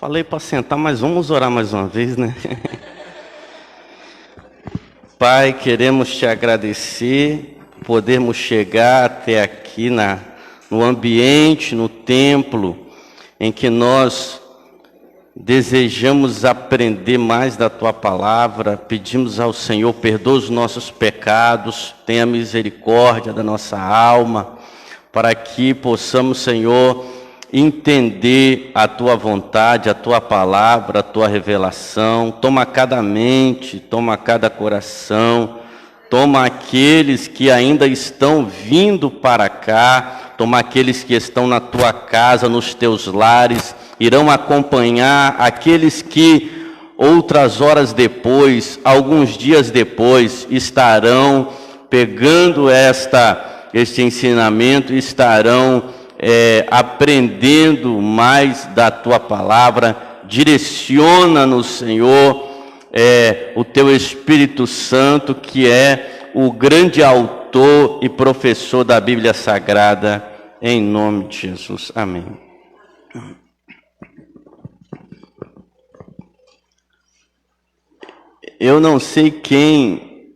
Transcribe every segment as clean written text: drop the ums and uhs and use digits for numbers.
Falei para sentar, mas vamos orar mais uma vez, né? Pai, queremos te agradecer, podermos chegar até aqui no ambiente, no templo, em que nós desejamos aprender mais da Tua Palavra. Pedimos ao Senhor, perdoa os nossos pecados, tenha misericórdia da nossa alma, para que possamos, Senhor, entender a Tua vontade, a Tua Palavra, a Tua revelação. Toma cada mente, toma cada coração, toma aqueles que ainda estão vindo para cá, toma aqueles que estão na Tua casa, nos Teus lares, irão acompanhar aqueles que outras horas depois, alguns dias depois, estarão pegando este ensinamento, estarão aprendendo mais da Tua Palavra. Direciona-nos, Senhor, o Teu Espírito Santo, que é o grande autor e professor da Bíblia Sagrada, em nome de Jesus. Amém. Eu não sei quem,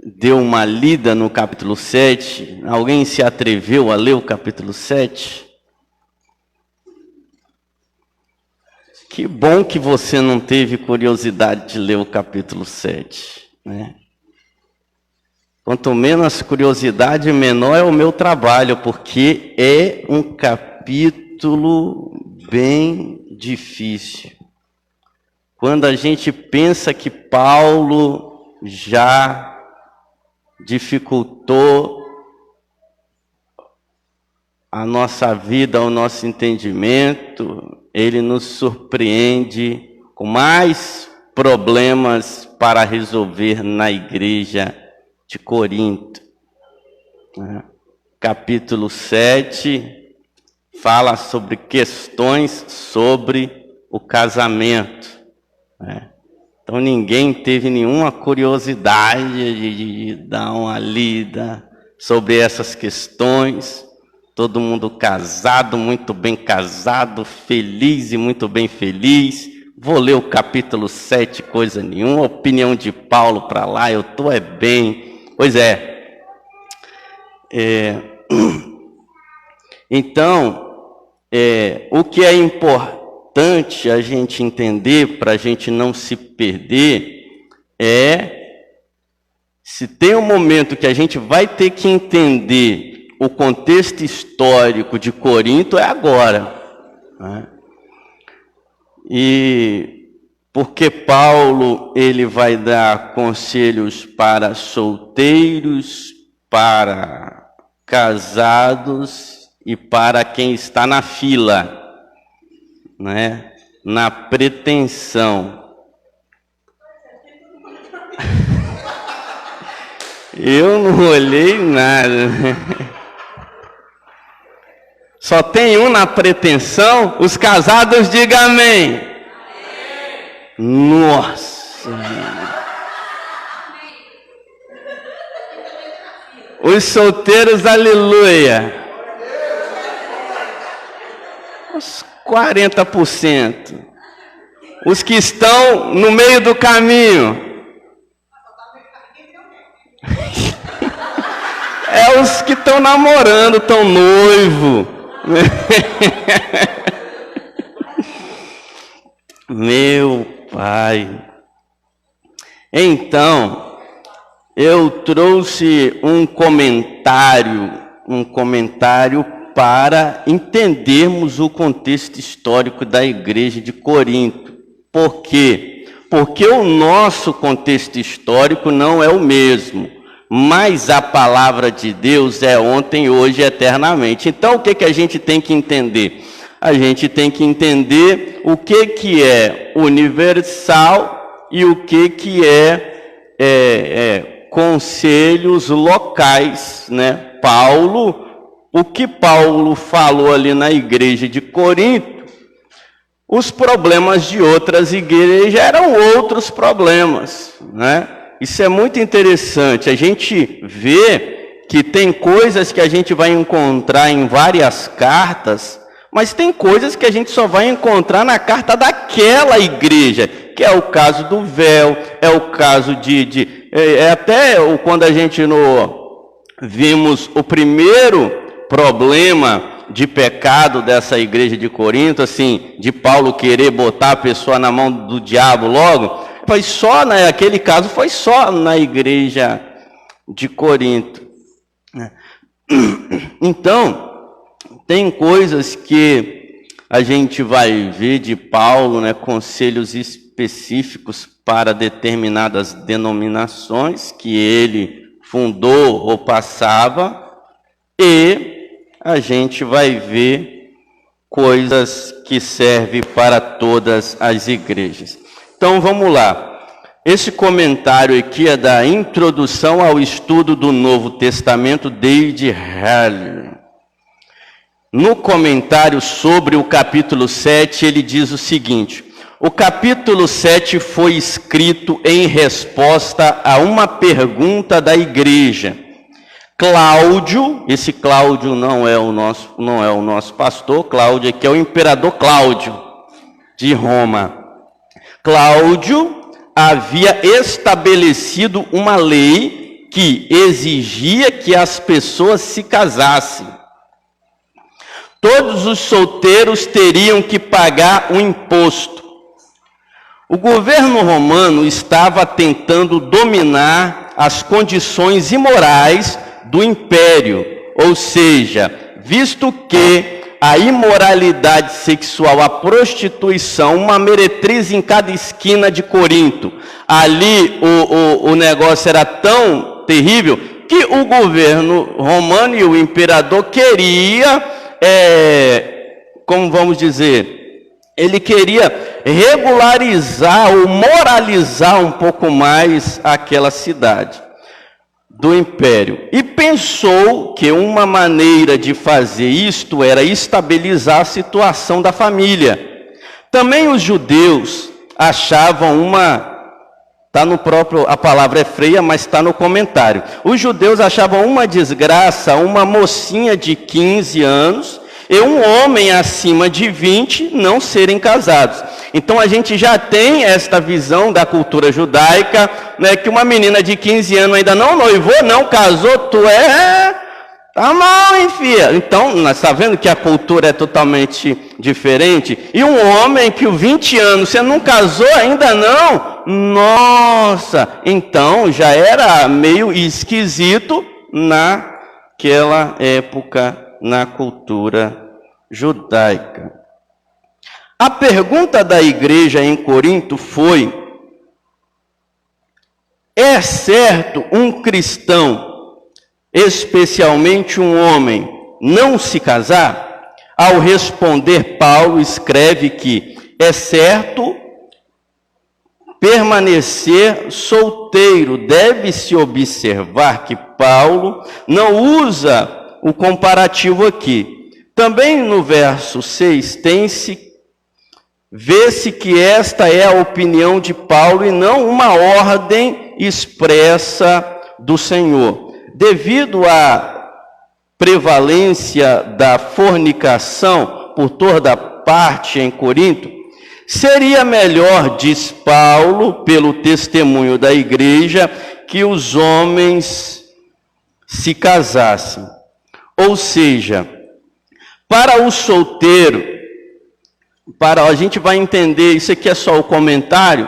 deu uma lida no capítulo 7. Alguém se atreveu a ler o capítulo 7? Que bom que você não teve curiosidade de ler o capítulo 7, né? Quanto menos curiosidade, menor é o meu trabalho, porque é um capítulo bem difícil. Quando a gente pensa que Paulo já dificultou a nossa vida, o nosso entendimento, ele nos surpreende com mais problemas para resolver na igreja de Corinto. Capítulo 7 fala sobre questões sobre o casamento. Então ninguém teve nenhuma curiosidade de dar uma lida sobre essas questões. Todo mundo casado, muito bem casado, feliz e muito bem feliz. Vou ler o capítulo 7, coisa nenhuma. Opinião de Paulo para lá, eu estou bem. Pois é. Então, o que é importante a gente entender, para a gente não se perder, se tem um momento que a gente vai ter que entender o contexto histórico de Corinto, é agora, né? E porque Paulo ele vai dar conselhos para solteiros, para casados e para quem está na fila, né? Na pretensão. Eu não olhei nada. Só tem um na pretensão. Os casados digam amém. Nossa. Os solteiros, aleluia. Os 40%. Os que estão no meio do caminho. É os que estão namorando, estão noivo. Meu Pai. Então, eu trouxe um comentário para entendermos o contexto histórico da igreja de Corinto. Por quê? Porque o nosso contexto histórico não é o mesmo, mas a palavra de Deus é ontem, hoje e eternamente. Então, o que a gente tem que entender? A gente tem que entender o que é universal e o que é conselhos locais, né? O que Paulo falou ali na igreja de Corinto, os problemas de outras igrejas eram outros problemas, né? Isso é muito interessante. A gente vê que tem coisas que a gente vai encontrar em várias cartas, Mas tem coisas que a gente só vai encontrar na carta daquela igreja, que é o caso do véu, é o caso até quando a gente vimos o primeiro problema de pecado dessa igreja de Corinto, assim, de Paulo querer botar a pessoa na mão do diabo logo, aquele caso foi só na igreja de Corinto. Então, tem coisas que a gente vai ver de Paulo, conselhos específicos para determinadas denominações que ele fundou ou passava, e a gente vai ver coisas que servem para todas as igrejas. Então vamos lá. Esse comentário aqui é da Introdução ao Estudo do Novo Testamento, David Hall. No comentário sobre o capítulo 7, ele diz o seguinte: o capítulo 7 foi escrito em resposta a uma pergunta da igreja. Cláudio, esse Cláudio não é o nosso pastor, Cláudio aqui é o imperador Cláudio de Roma. Cláudio havia estabelecido uma lei que exigia que as pessoas se casassem. Todos os solteiros teriam que pagar um imposto. O governo romano estava tentando dominar as condições imorais do império, ou seja, visto que a imoralidade sexual, a prostituição, uma meretriz em cada esquina de Corinto, ali o negócio era tão terrível que o governo romano e o imperador queria, como vamos dizer, ele queria regularizar ou moralizar um pouco mais aquela cidade do império. E pensou que uma maneira de fazer isto era estabilizar a situação da família. Também os judeus achavam está no próprio, a palavra é freia, mas está no comentário. Os judeus achavam uma desgraça uma mocinha de 15 anos e um homem acima de 20 não serem casados. Então a gente já tem esta visão da cultura judaica, que uma menina de 15 anos ainda não noivou, não casou, tá mal, hein, filha? Então, nós está vendo que a cultura é totalmente diferente? E um homem que 20 anos, você não casou ainda não? Nossa! Então já era meio esquisito naquela época, na cultura judaica. A pergunta da igreja em Corinto foi: é certo um cristão, especialmente um homem, não se casar? Ao responder, Paulo escreve que é certo permanecer solteiro. Deve-se observar que Paulo não usa o comparativo aqui. Também no verso 6 vê-se que esta é a opinião de Paulo e não uma ordem expressa do Senhor. Devido à prevalência da fornicação por toda parte em Corinto, seria melhor, diz Paulo, pelo testemunho da igreja, que os homens se casassem. Ou seja, para o solteiro, a gente vai entender, isso aqui é só o comentário,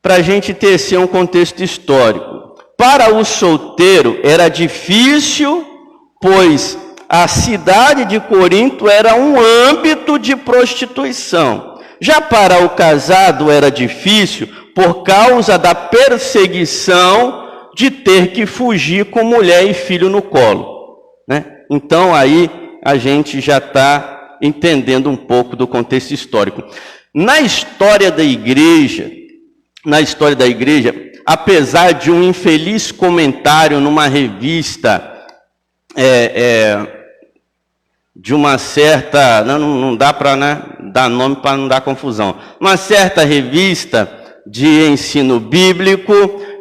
para a gente tecer um contexto histórico. Para o solteiro era difícil, pois a cidade de Corinto era um âmbito de prostituição. Já para o casado era difícil por causa da perseguição de ter que fugir com mulher e filho no colo, Então aí a gente já está entendendo um pouco do contexto histórico. Na história da igreja, apesar de um infeliz comentário numa revista, de uma certa, não dá para dar nome para não dar confusão, uma certa revista de ensino bíblico,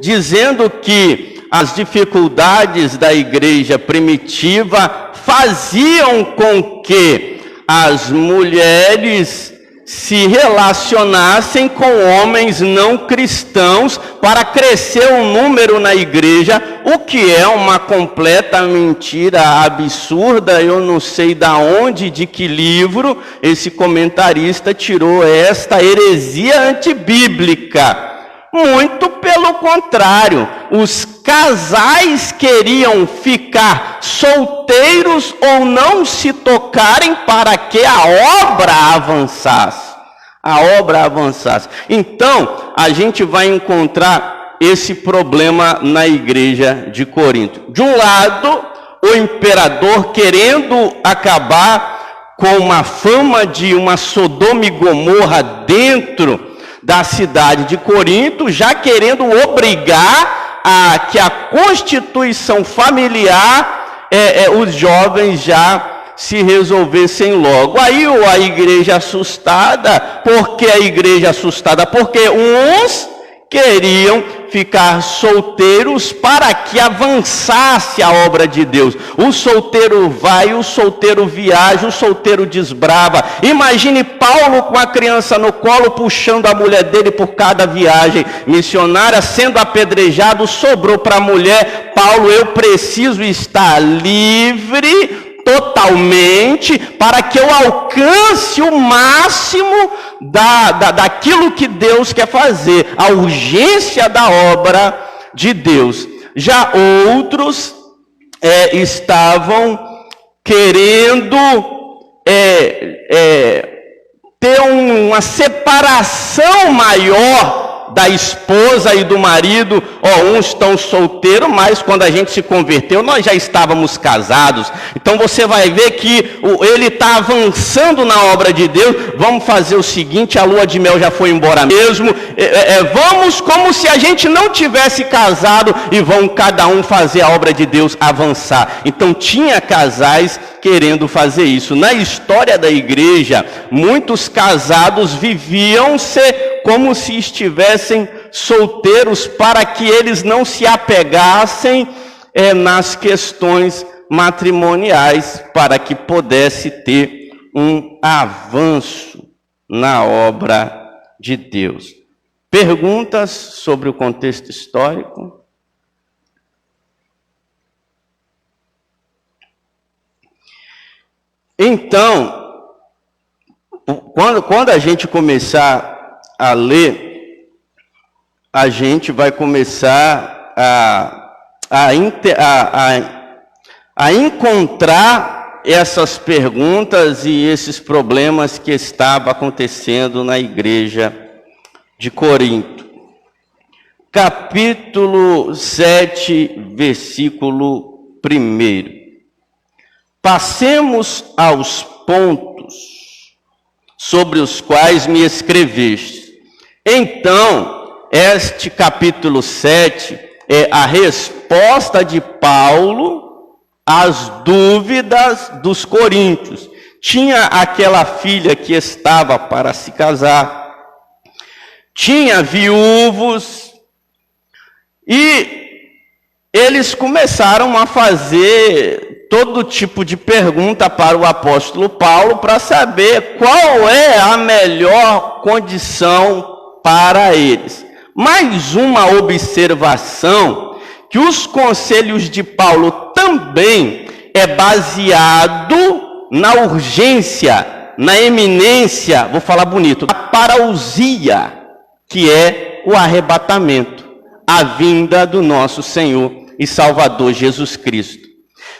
dizendo que as dificuldades da igreja primitiva faziam com que as mulheres se relacionassem com homens não cristãos para crescer o número na igreja, o que é uma completa mentira absurda. Eu não sei da onde, de que livro esse comentarista tirou esta heresia antibíblica. Muito pelo contrário, os casais queriam ficar solteiros ou não se tocarem para que a obra avançasse. A obra avançasse. Então, a gente vai encontrar esse problema na igreja de Corinto. De um lado, o imperador querendo acabar com uma fama de uma Sodoma e Gomorra dentro da cidade de Corinto, já querendo obrigar a que a constituição familiar, os jovens já se resolvessem logo. Aí a igreja assustada. Por que a igreja assustada? Porque uns queriam ficar solteiros para que avançasse a obra de Deus. O solteiro vai, o solteiro viaja, o solteiro desbrava. Imagine Paulo com a criança no colo, puxando a mulher dele por cada viagem missionária, sendo apedrejado, sobrou para a mulher: Paulo, eu preciso estar livre totalmente para que eu alcance o máximo daquilo que Deus quer fazer, a urgência da obra de Deus. Já outros estavam querendo ter uma separação maior da esposa e do marido. Uns estão solteiros, mas quando a gente se converteu, nós já estávamos casados. Então você vai ver que ele está avançando na obra de Deus. Vamos fazer o seguinte: a lua de mel já foi embora mesmo. Vamos como se a gente não tivesse casado e vão cada um fazer a obra de Deus avançar. Então tinha casais querendo fazer isso. Na história da igreja, muitos casados viviam-se como se estivessem solteiros, para que eles não se apegassem nas questões matrimoniais, para que pudesse ter um avanço na obra de Deus. Perguntas sobre o contexto histórico? Então, quando a gente começar a ler, a gente vai começar a encontrar essas perguntas e esses problemas que estavam acontecendo na igreja de Corinto. Capítulo 7, versículo 1. Passemos aos pontos sobre os quais me escreveste. Então, este capítulo 7 é a resposta de Paulo às dúvidas dos coríntios. Tinha aquela filha que estava para se casar, tinha viúvos, e eles começaram a fazer todo tipo de pergunta para o apóstolo Paulo, para saber qual é a melhor condição para eles. Mais uma observação, que os conselhos de Paulo também é baseado na urgência, na eminência, vou falar bonito, a parousia, que é o arrebatamento, a vinda do nosso Senhor e Salvador Jesus Cristo.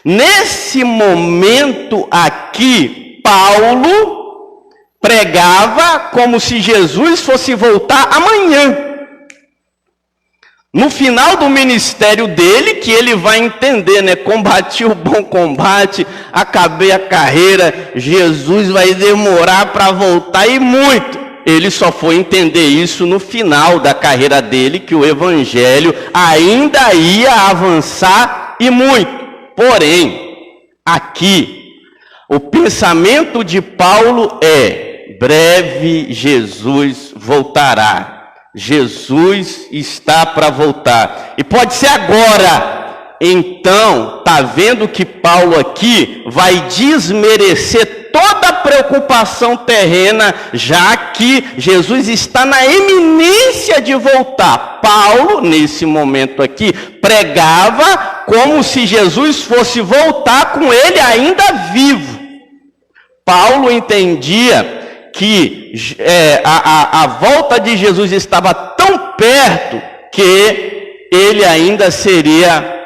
Nesse momento aqui, Paulo pregava como se Jesus fosse voltar amanhã. No final do ministério dele, que ele vai entender, né? Combati o bom combate, acabei a carreira, Jesus vai demorar para voltar e muito. Ele só foi entender isso no final da carreira dele, que o evangelho ainda ia avançar e muito. Porém, aqui, o pensamento de Paulo é: breve Jesus voltará. Jesus está para voltar. E pode ser agora. Então, está vendo que Paulo aqui vai desmerecer toda preocupação terrena, já que Jesus está na iminência de voltar. Paulo, nesse momento aqui, pregava como se Jesus fosse voltar com ele ainda vivo. Paulo entendia que a volta de Jesus estava tão perto que ele ainda seria,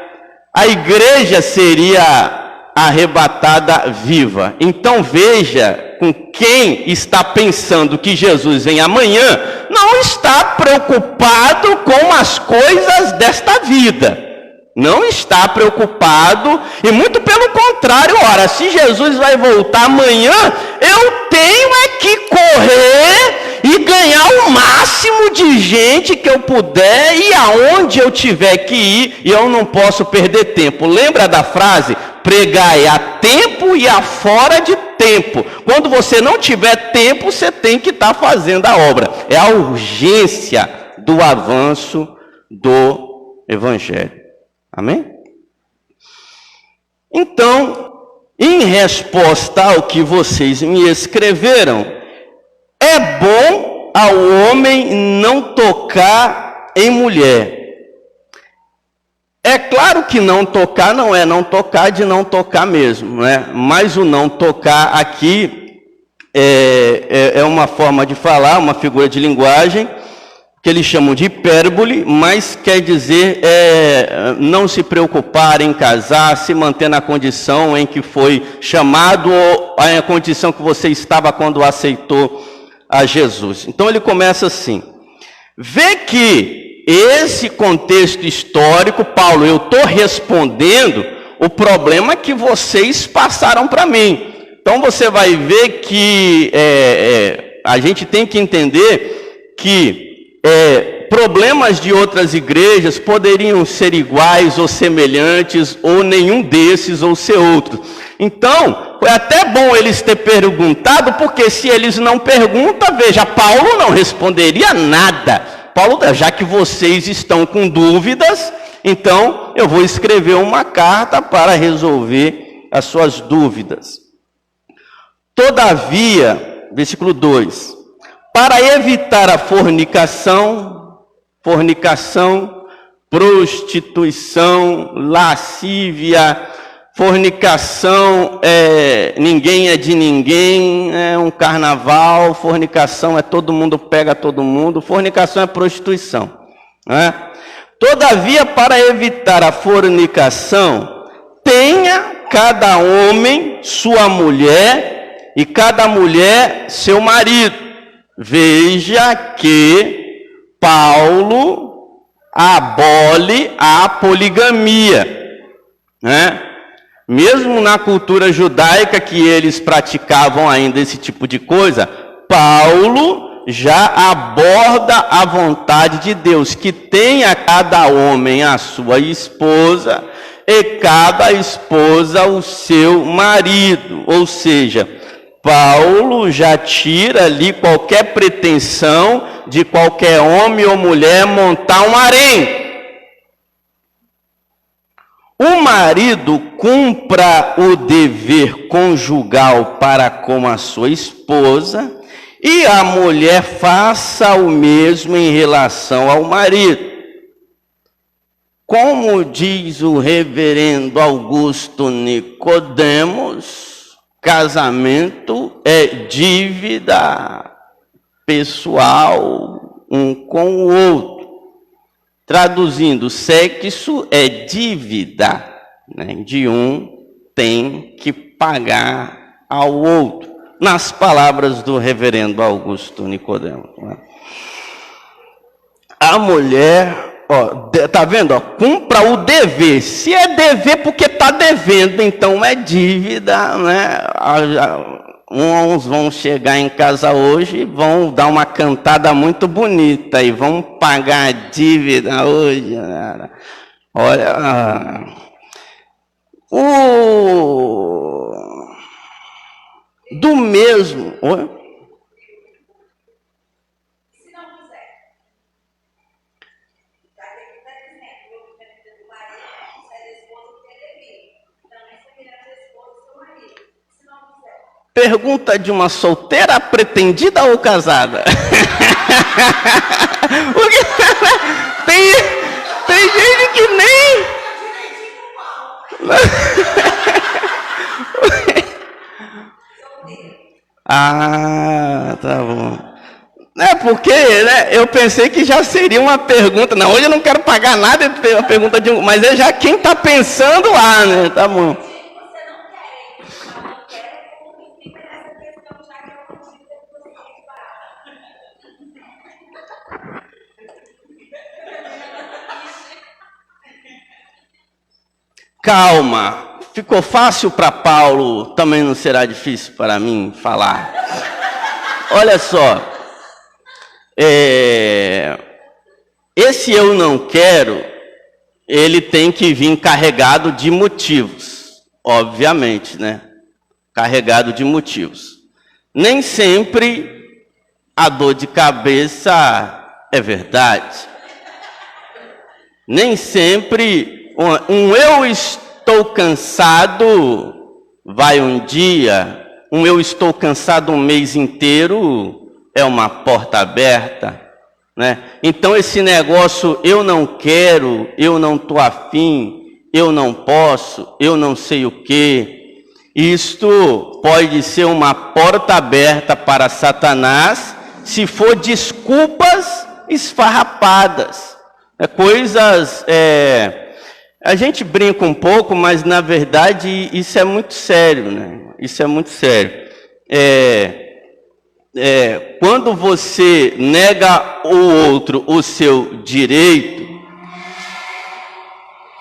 a igreja seria arrebatada viva. Então veja, com quem está pensando que Jesus vem amanhã, não está preocupado com as coisas desta vida. Não está preocupado, e muito pelo contrário. Ora, se Jesus vai voltar amanhã, eu tenho é que correr e ganhar o máximo de gente que eu puder, e aonde eu tiver que ir, e eu não posso perder tempo. Lembra da frase? Pregai a tempo e a fora de tempo. Quando você não tiver tempo, você tem que estar fazendo a obra. É a urgência do avanço do Evangelho. Amém? Então, em resposta ao que vocês me escreveram, é bom ao homem não tocar em mulher. É claro que não tocar não é não tocar de não tocar mesmo, né? Mas o não tocar aqui é uma forma de falar, uma figura de linguagem, que eles chamam de hipérbole, mas quer dizer não se preocupar em casar, se manter na condição em que foi chamado, ou a condição que você estava quando aceitou a Jesus. Então ele começa assim: vê que esse contexto histórico, Paulo, eu estou respondendo o problema que vocês passaram para mim. Então você vai ver que a gente tem que entender que problemas de outras igrejas poderiam ser iguais ou semelhantes, ou nenhum desses, ou ser outro. Então, foi até bom eles ter perguntado, porque se eles não perguntam, veja, Paulo não responderia nada. Paulo, já que vocês estão com dúvidas, então eu vou escrever uma carta para resolver as suas dúvidas. Todavia, versículo 2, para evitar a fornicação, prostituição, lascívia, fornicação ninguém é de ninguém, é um carnaval, fornicação é todo mundo pega todo mundo, fornicação é prostituição, né? Todavia, para evitar a fornicação, tenha cada homem sua mulher e cada mulher seu marido. Veja que Paulo abole a poligamia, né? Mesmo na cultura judaica, que eles praticavam ainda esse tipo de coisa, Paulo já aborda a vontade de Deus, que tenha cada homem a sua esposa e cada esposa o seu marido. Ou seja, Paulo já tira ali qualquer pretensão de qualquer homem ou mulher montar um harém. O marido cumpra o dever conjugal para com a sua esposa, e a mulher faça o mesmo em relação ao marido. Como diz o reverendo Augusto Nicodemos, casamento é dívida pessoal um com o outro. Traduzindo, sexo é dívida, né? De um tem que pagar ao outro. Nas palavras do reverendo Augusto Nicodemos, né? A mulher, tá vendo? Cumpra o dever. Se é dever, porque está devendo, então é dívida, né? Uns vão chegar em casa hoje e vão dar uma cantada muito bonita e vão pagar a dívida hoje. Olha, do mesmo. Pergunta de uma solteira pretendida ou casada? Porque tem gente que nem... Ah, tá bom. É porque, né, eu pensei que já seria uma pergunta. Não, hoje eu não quero pagar nada, é uma pergunta de um... Mas é já quem está pensando lá, né? Tá bom. Calma, ficou fácil para Paulo, também não será difícil para mim falar. Olha só, esse eu não quero, ele tem que vir carregado de motivos, obviamente, né? Carregado de motivos. Nem sempre a dor de cabeça é verdade. Nem sempre um eu estou cansado vai um dia, um eu estou cansado um mês inteiro é uma porta aberta, né? Então esse negócio eu não quero, eu não estou afim, eu não posso, eu não sei o quê, isto pode ser uma porta aberta para Satanás se for desculpas esfarrapadas, coisas... A gente brinca um pouco, mas na verdade isso é muito sério, né? Isso é muito sério. Quando você nega o outro o seu direito,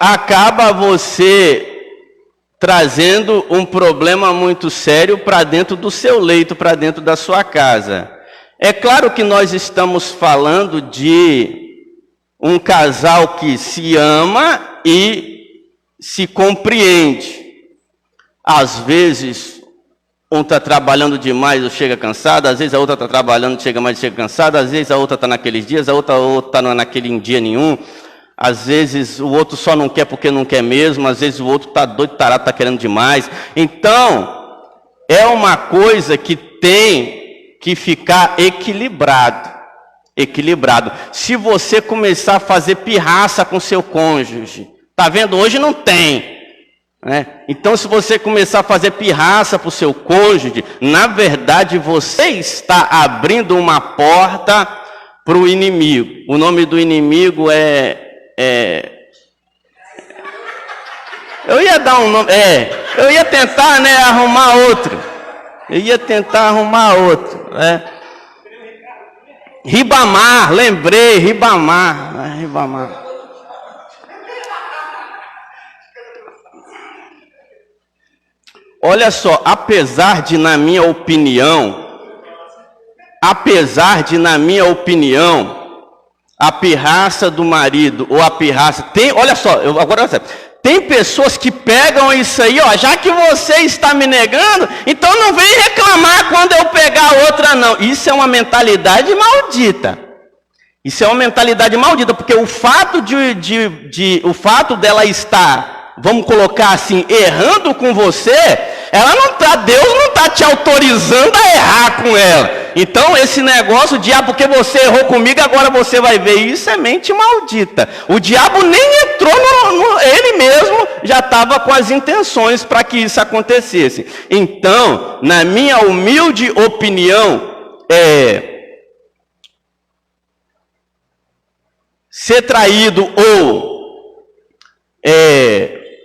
acaba você trazendo um problema muito sério para dentro do seu leito, para dentro da sua casa. É claro que nós estamos falando de um casal que se ama e se compreende. Às vezes, um está trabalhando demais ou chega cansado, às vezes a outra está trabalhando, chega mais e chega cansada, às vezes a outra está naqueles dias, a outra está naquele dia nenhum, às vezes o outro só não quer porque não quer mesmo, às vezes o outro está doido, tarado, está querendo demais. Então, é uma coisa que tem que ficar equilibrado. Se você começar a fazer pirraça com seu cônjuge, tá vendo? Hoje não tem, né? Então, se você começar a fazer pirraça para o seu cônjuge, na verdade você está abrindo uma porta para o inimigo. O nome do inimigo eu ia dar um nome, eu ia tentar, né, arrumar outro. Ribamar, lembrei, Ribamar. Olha só, apesar de na minha opinião, a pirraça do marido ou a pirraça olha só, tem pessoas que pegam isso aí, ó, já que você está me negando, então não vem reclamar quando eu pegar outra, não. Isso é uma mentalidade maldita. Porque o fato o fato dela estar, vamos colocar assim, errando com você, Deus não está te autorizando a errar com ela. Então esse negócio, porque você errou comigo, agora você vai ver, isso é mente maldita. O diabo nem entrou ele mesmo já estava com as intenções para que isso acontecesse. Então, na minha humilde opinião, ser traído ou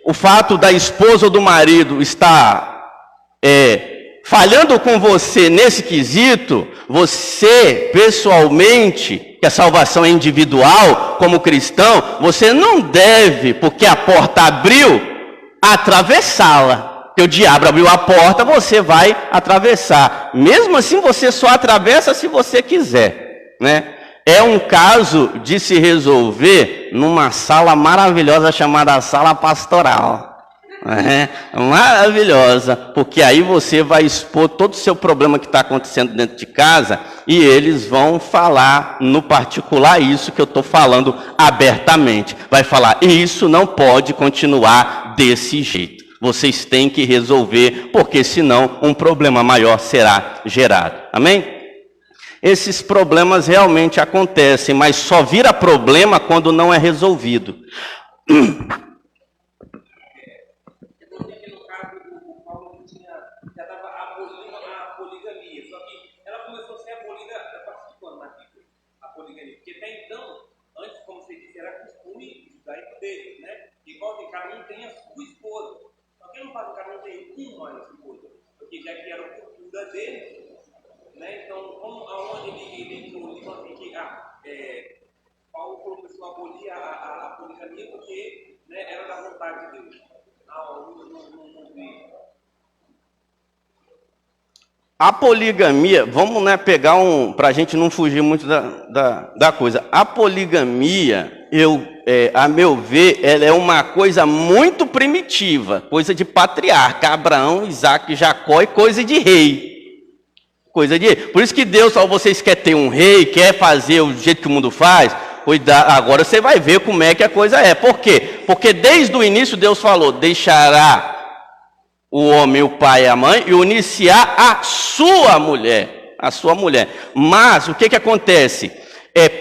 o fato da esposa ou do marido estar falhando com você nesse quesito, você pessoalmente, que a salvação é individual, como cristão, você não deve, porque a porta abriu, atravessá-la. Porque o diabo abriu a porta, você vai atravessar. Mesmo assim, você só atravessa se você quiser, né? É um caso de se resolver numa sala maravilhosa chamada sala pastoral. Maravilhosa, porque aí você vai expor todo o seu problema que está acontecendo dentro de casa e eles vão falar no particular isso que eu estou falando abertamente. Vai falar, isso não pode continuar desse jeito. Vocês têm que resolver, porque senão um problema maior será gerado. Amém? Esses problemas realmente acontecem, mas só vira problema quando não é resolvido. Paulo começou a abolir a poligamia porque, né, era da vontade de Deus. A poligamia, vamos, né, pegar para a gente não fugir muito da coisa. A poligamia, a meu ver, ela é uma coisa muito primitiva, coisa de patriarca, Abraão, Isaac, Jacó e coisa de rei. Por isso que Deus, se vocês querem ter um rei, quer fazer o jeito que o mundo faz, agora você vai ver como é que a coisa é. Por quê? Porque desde o início Deus falou, deixará o homem, o pai e a mãe, e unir-se-á a sua mulher. Mas o que acontece?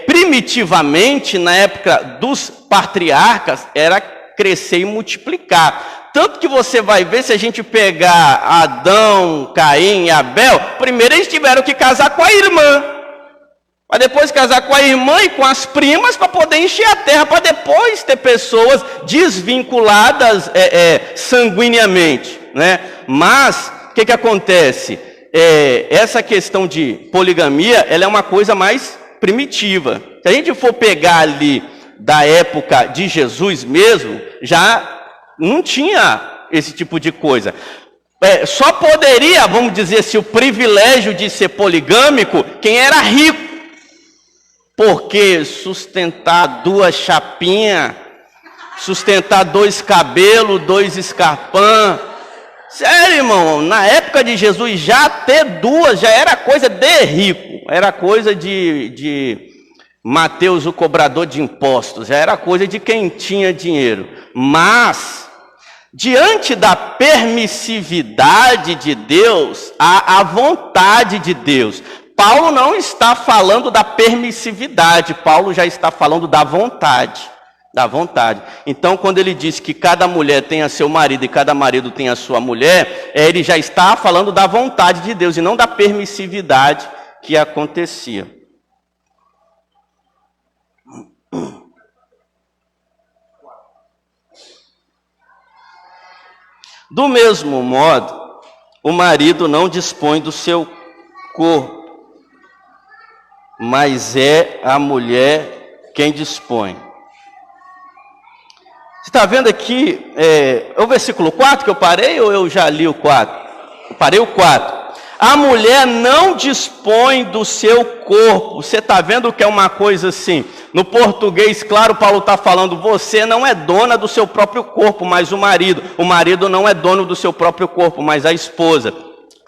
Primitivamente, na época dos patriarcas, era crescer e multiplicar. Tanto que você vai ver, se a gente pegar Adão, Caim e Abel, primeiro eles tiveram que casar com a irmã, para depois casar com a irmã e com as primas, para poder encher a terra, para depois ter pessoas desvinculadas sanguineamente, né? Mas, o que acontece? Essa questão de poligamia, ela é uma coisa mais primitiva. Se a gente for pegar ali da época de Jesus mesmo, já não tinha esse tipo de coisa. Só poderia, vamos dizer assim, o privilégio de ser poligâmico quem era rico. Porque sustentar 2 chapinhas, sustentar 2 cabelos, 2 escarpãs. Sério, irmão, na época de Jesus já ter 2 já era coisa de rico. Era coisa de Mateus, o cobrador de impostos. Já era coisa de quem tinha dinheiro. Mas diante da permissividade de Deus, há a vontade de Deus. Paulo não está falando da permissividade, Paulo já está falando da vontade. Então, quando ele diz que cada mulher tenha seu marido e cada marido tenha sua mulher, ele já está falando da vontade de Deus e não da permissividade que acontecia. Do mesmo modo, o marido não dispõe do seu corpo, mas é a mulher quem dispõe. Você está vendo aqui, é o versículo 4 que eu parei ou eu já li o 4? Eu parei o 4. A mulher não dispõe do seu corpo. Você está vendo que é uma coisa assim? No português, claro, Paulo está falando, você não é dona do seu próprio corpo, mas o marido não é dono do seu próprio corpo, mas a esposa.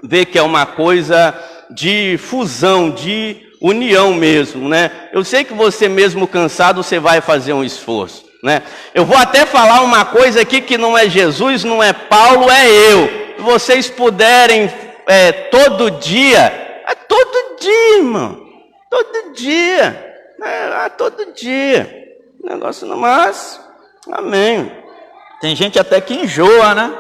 Vê que é uma coisa de fusão, de união mesmo, né? Eu sei que você mesmo cansado, você vai fazer um esforço, né? Eu vou até falar uma coisa aqui que não é Jesus, não é Paulo, é eu. Se vocês puderem todo dia, irmão, todo dia. Todo dia. Negócio não, mas, amém. Tem gente até que enjoa, né?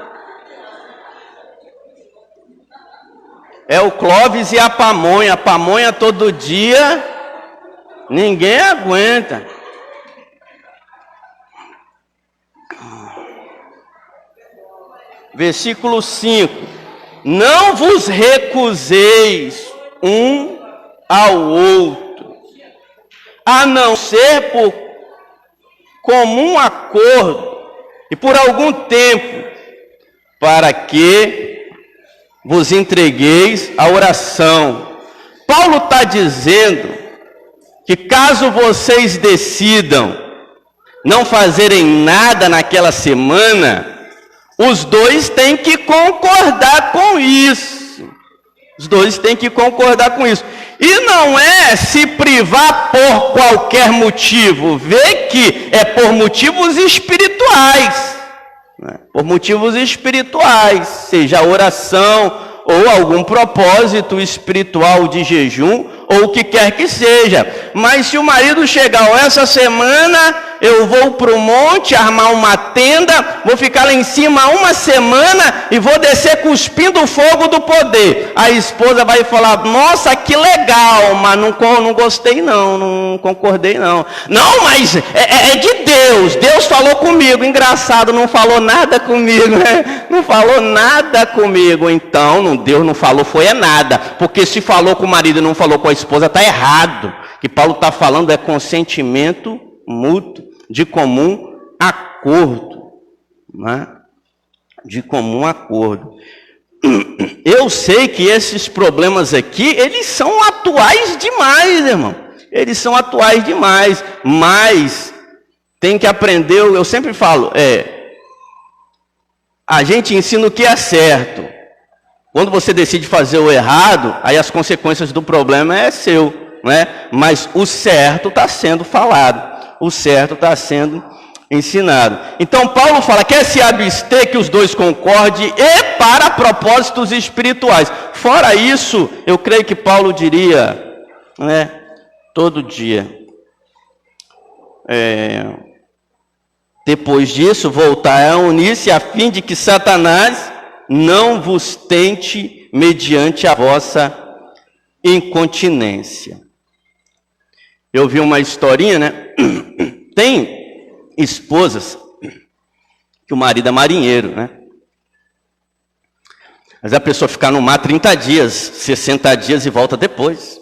É o Clóvis e a pamonha todo dia, ninguém aguenta. Versículo 5. Não vos recuseis um ao outro, a não ser por comum acordo e por algum tempo, para que vos entregueis à oração. Paulo está dizendo que caso vocês decidam não fazerem nada naquela semana, os dois têm que concordar com isso. E não é se privar por qualquer motivo. Vê que é por motivos espirituais. né? Por motivos espirituais, seja oração ou algum propósito espiritual de jejum, ou o que quer que seja. Mas se o marido chegar, essa semana eu vou para o monte, armar uma tenda, vou ficar lá em cima uma semana e vou descer cuspindo o fogo do poder. A esposa vai falar, nossa, que legal, mas não gostei não concordei não. Não, mas é de Deus, Deus falou comigo. Engraçado, não falou nada comigo, né? Não falou nada comigo. Então, Deus não falou, foi nada. Porque se falou com o marido e não falou com a esposa, está errado. O que Paulo está falando é consentimento mútuo, de comum acordo, né? De comum acordo. Eu sei que esses problemas aqui, eles são atuais demais, irmão. Eles são atuais demais, mas tem que aprender, eu sempre falo, a gente ensina o que é certo. Quando você decide fazer o errado, aí as consequências do problema é seu, né? Mas o certo está sendo falado, o certo está sendo ensinado. Então Paulo fala, quer se abster que os dois concordem e para propósitos espirituais. Fora isso, eu creio que Paulo diria, né, todo dia. Depois disso, voltar a unir-se a fim de que Satanás não vos tente mediante a vossa incontinência. Eu vi uma historinha, né? Tem esposas que o marido é marinheiro, né? Mas a pessoa fica no mar 30 dias, 60 dias e volta depois.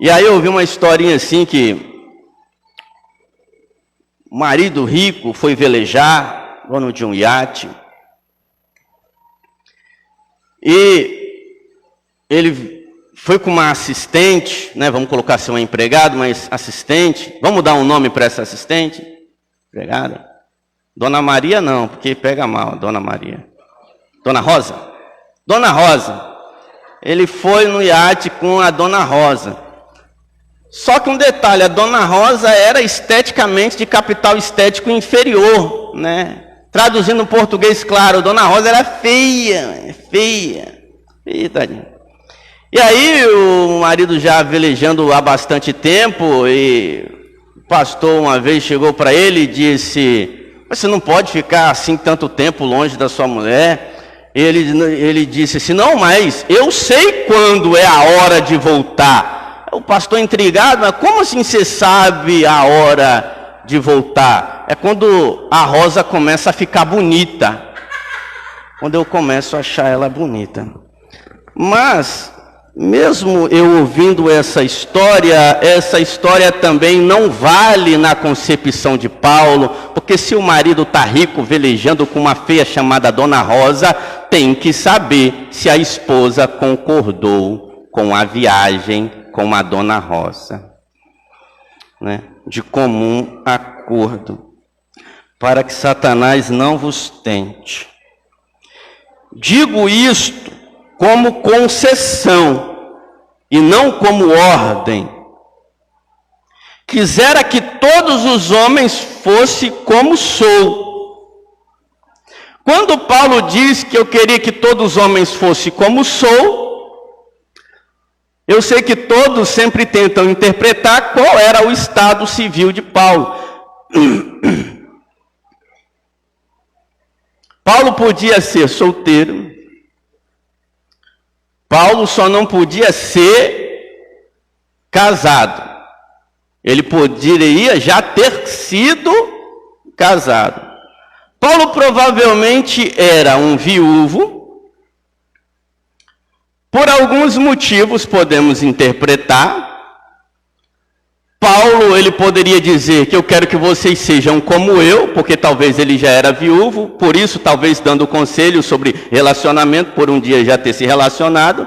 E aí eu vi uma historinha assim que o marido rico foi velejar, dono de um iate, e ele foi com uma assistente, né? Vamos colocar assim, uma empregada, mas assistente. Vamos dar um nome para essa assistente? Empregada? Dona Maria não, porque pega mal, Dona Maria. Dona Rosa? Dona Rosa. Ele foi no iate com a Dona Rosa. Só que um detalhe, a Dona Rosa era esteticamente de capital estético inferior, né? Traduzindo em português claro, Dona Rosa era feia. Tadinha. E aí o marido já velejando há bastante tempo, e o pastor uma vez chegou para ele e disse, você não pode ficar assim tanto tempo longe da sua mulher. Ele disse assim, não, mas eu sei quando é a hora de voltar. O pastor intrigado, mas como assim você sabe a hora de voltar? É quando a rosa começa a ficar bonita. Quando eu começo a achar ela bonita. Mas, mesmo eu ouvindo essa história também não vale na concepção de Paulo, porque se o marido está rico velejando com uma feia chamada Dona Rosa, tem que saber se a esposa concordou com a viagem com a Dona Rosa, né? De comum acordo, para que Satanás não vos tente. Digo isto como concessão e não como ordem. Quisera que todos os homens fossem como sou. Quando Paulo diz que eu queria que todos os homens fossem como sou, eu sei que todos sempre tentam interpretar qual era o estado civil de Paulo. Paulo podia ser solteiro. Paulo só não podia ser casado. Ele poderia já ter sido casado. Paulo provavelmente era um viúvo. Por alguns motivos podemos interpretar. Paulo, ele poderia dizer que eu quero que vocês sejam como eu, porque talvez ele já era viúvo, por isso talvez dando conselho sobre relacionamento, por um dia já ter se relacionado.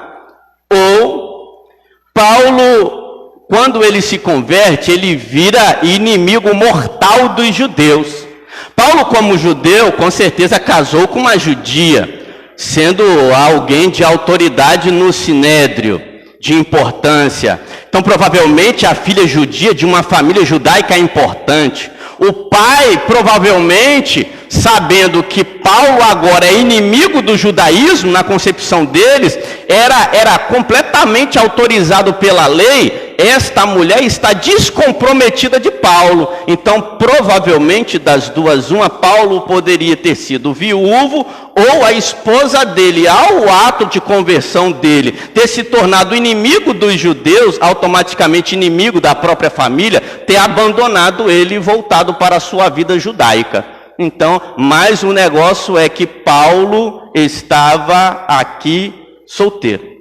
Ou Paulo, quando ele se converte, ele vira inimigo mortal dos judeus. Paulo, como judeu, com certeza casou com uma judia, sendo alguém de autoridade no sinédrio, de importância. Então, provavelmente, a filha judia de uma família judaica importante. O pai, provavelmente, sabendo que Paulo agora é inimigo do judaísmo, na concepção deles, era completamente autorizado pela lei. Esta mulher está descomprometida de Paulo. Então, provavelmente, das duas, uma, Paulo poderia ter sido viúvo, ou a esposa dele, ao ato de conversão dele, ter se tornado inimigo dos judeus, automaticamente inimigo da própria família, ter abandonado ele e voltado para a sua vida judaica. Então, mais um negócio é que Paulo estava aqui solteiro.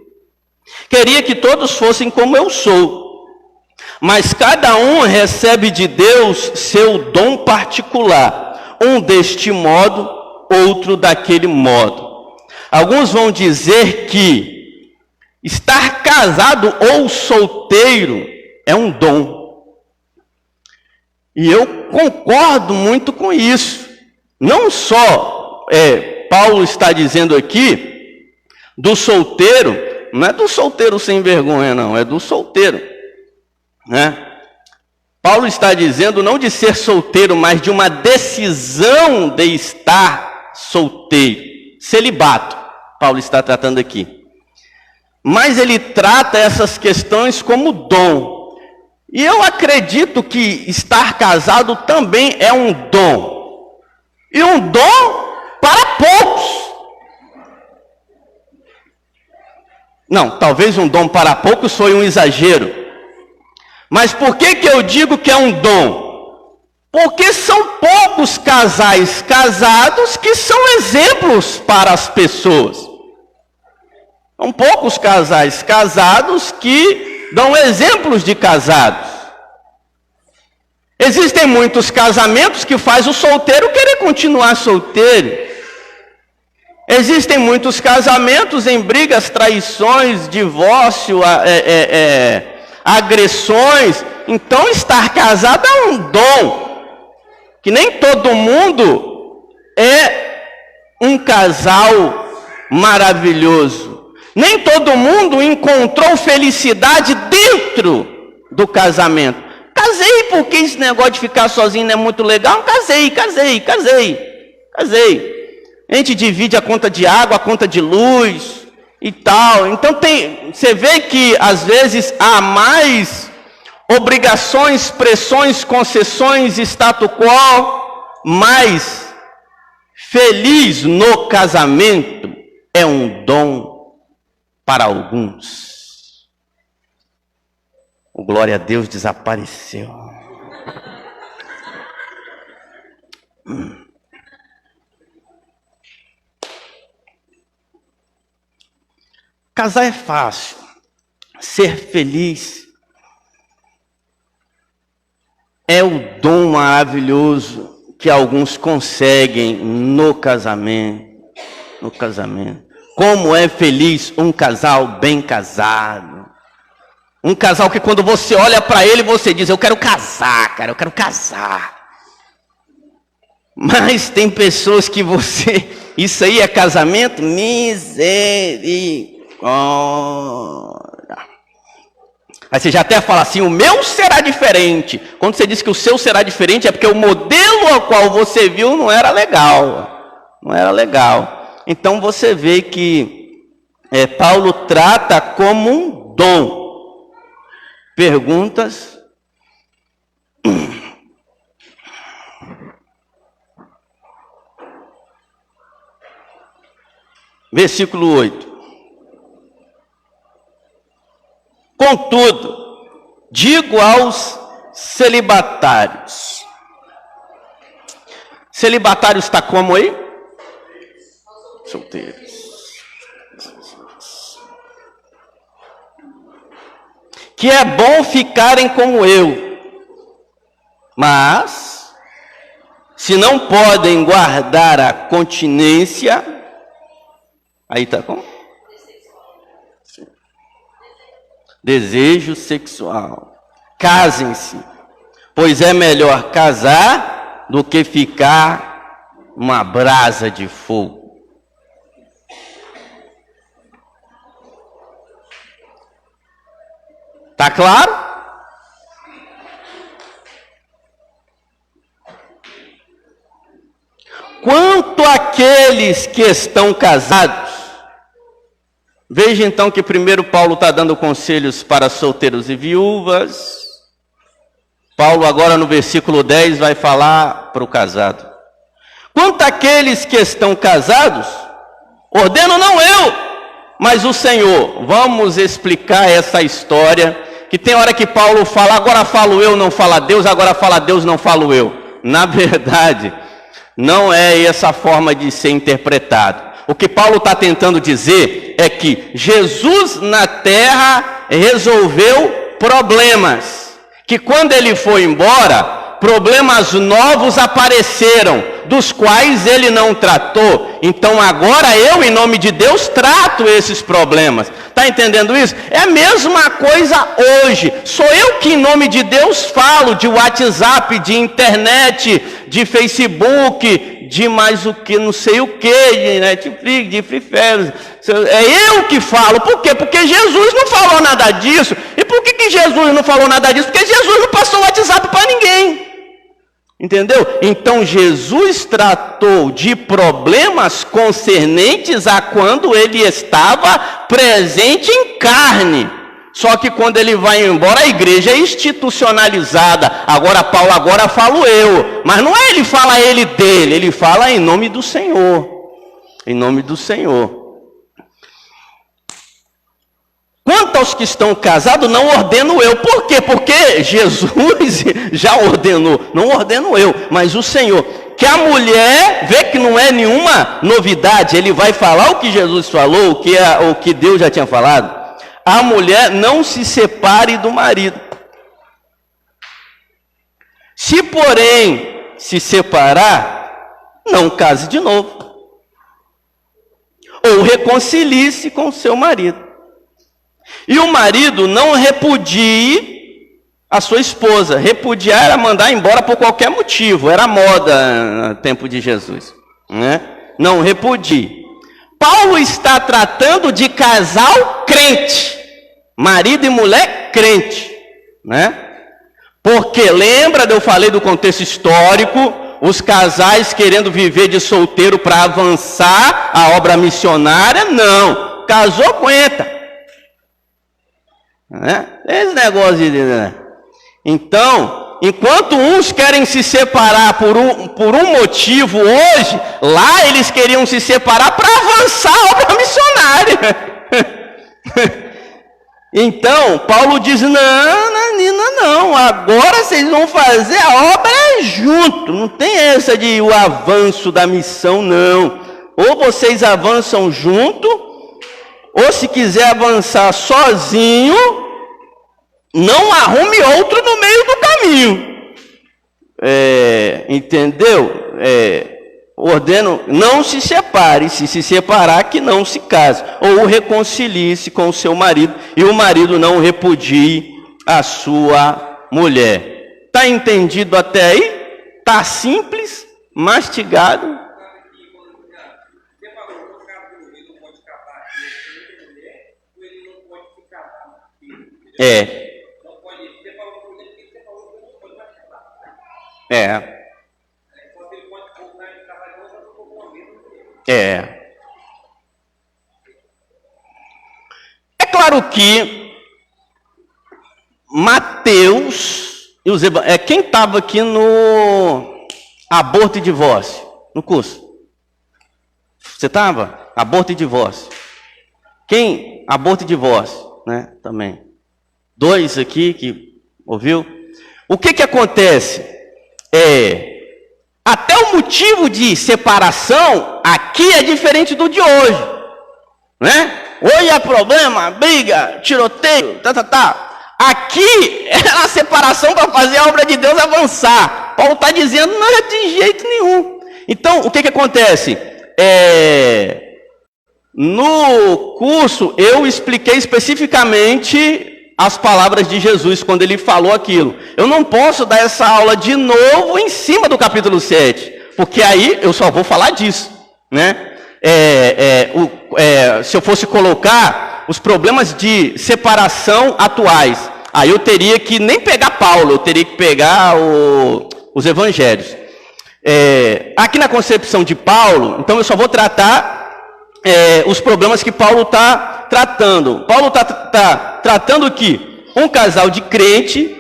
Queria que todos fossem como eu sou, mas cada um recebe de Deus seu dom particular, um deste modo, outro daquele modo. Alguns vão dizer que estar casado ou solteiro é um dom. E eu concordo muito com isso. Não só Paulo está dizendo aqui do solteiro, não é do solteiro sem vergonha, não, é do solteiro, né? Paulo está dizendo não de ser solteiro, mas de uma decisão de estar solteiro. Celibato, Paulo está tratando aqui. Mas ele trata essas questões como dom. E eu acredito que estar casado também é um dom. E um dom para poucos. Não, talvez um dom para poucos foi um exagero. Mas por que eu digo que é um dom? Porque são poucos casais casados que são exemplos para as pessoas. São poucos casais casados que dão exemplos de casados. Existem muitos casamentos que faz o solteiro querer continuar solteiro. Existem muitos casamentos em brigas, traições, divórcio, agressões. Então estar casado é um dom, que nem todo mundo é um casal maravilhoso, nem todo mundo encontrou felicidade dentro do casamento. Casei porque esse negócio de ficar sozinho não é muito legal. Casei. A gente divide a conta de água, a conta de luz e tal. Então você vê que às vezes há mais obrigações, pressões, concessões, status quo, mas feliz no casamento é um dom para alguns. O glória a Deus desapareceu. Casar é fácil. Ser feliz é o dom maravilhoso que alguns conseguem no casamento. Como é feliz um casal bem casado. Um casal que quando você olha para ele, você diz, eu quero casar, cara, eu quero casar. Mas tem pessoas que isso aí é casamento? Misericórdia. Aí você já até fala assim, o meu será diferente. Quando você diz que o seu será diferente, é porque o modelo ao qual você viu não era legal. Não era legal. Então você vê que Paulo trata como um dom. Perguntas? Versículo 8. Contudo, digo aos celibatários. Celibatário está como aí? Solteiros. Que é bom ficarem como eu, mas se não podem guardar a continência, aí está como? Desejo sexual. Casem-se, pois é melhor casar do que ficar uma brasa de fogo. Tá claro? aqueles que estão casados. Veja então que primeiro Paulo está dando conselhos para solteiros e viúvas. Paulo agora no versículo 10 vai falar para o casado. Quanto àqueles que estão casados, ordeno não eu, mas o Senhor. Vamos explicar essa história, que tem hora que Paulo fala, agora falo eu, não fala Deus, agora fala Deus, não falo eu. Na verdade, não é essa forma de ser interpretado. O que Paulo está tentando dizer é que Jesus na terra resolveu problemas, que quando ele foi embora, problemas novos apareceram, dos quais ele não tratou. Então agora eu, em nome de Deus, trato esses problemas. Está entendendo isso? É a mesma coisa hoje. Sou eu que, em nome de Deus, falo de WhatsApp, de internet, de Facebook, de mais o que, não sei o que, de Netflix, de Free Fire. É eu que falo. Por quê? Porque Jesus não falou nada disso. E por que Jesus não falou nada disso? Porque Jesus não passou o WhatsApp para ninguém. Entendeu? Então Jesus tratou de problemas concernentes a quando ele estava presente em carne. Só que quando ele vai embora, a igreja é institucionalizada. Agora Paulo, agora falo eu. Mas não é ele fala ele dele, ele fala em nome do Senhor. Em nome do Senhor. Quanto aos que estão casados, não ordeno eu. Por quê? Porque Jesus já ordenou. Não ordeno eu, mas o Senhor. Que a mulher vê que não é nenhuma novidade. Ele vai falar o que Jesus falou, o que Deus já tinha falado. A mulher não se separe do marido. Se, porém, se separar, não case de novo. Ou reconcilie-se com o seu marido. E o marido não repudie a sua esposa. Repudiar era mandar embora por qualquer motivo. Era moda no tempo de Jesus, né? Não repudie. Paulo está tratando de casal crente. Marido e mulher crente, né? Porque lembra, eu falei do contexto histórico, os casais querendo viver de solteiro para avançar a obra missionária? Não. Casou, aguenta. Né? Esse negócio de... Né? Então, enquanto uns querem se separar por um motivo hoje, lá eles queriam se separar para avançar a obra missionária. Então, Paulo diz, não, agora vocês vão fazer a obra junto, não tem essa de o avanço da missão, não. Ou vocês avançam junto, ou se quiser avançar sozinho, não arrume outro no meio do caminho. Entendeu? Ordeno, não se separe, se separar, que não se case. Ou reconcilie-se com o seu marido, e o marido não repudie a sua mulher. Está entendido até aí? Está simples, mastigado. É claro que Mateus e os quem estava aqui no aborto e divórcio, no curso? Você estava? Aborto e divórcio. Quem? Aborto e divórcio, né? Também. 2 aqui que ouviu. O que acontece? Até o motivo de separação aqui é diferente do de hoje, né? Hoje é problema, briga, tiroteio, Aqui era a separação para fazer a obra de Deus avançar. Paulo está dizendo, não é de jeito nenhum. Então, o que acontece? No curso, eu expliquei especificamente as palavras de Jesus quando ele falou aquilo. Eu não posso dar essa aula de novo em cima do capítulo 7, porque aí eu só vou falar disso, né? Se eu fosse colocar os problemas de separação atuais, aí eu teria que nem pegar Paulo, eu teria que pegar os evangelhos. Aqui na concepção de Paulo, então eu só vou tratar os problemas que Paulo está tratando. Paulo está tratando que um casal de crente,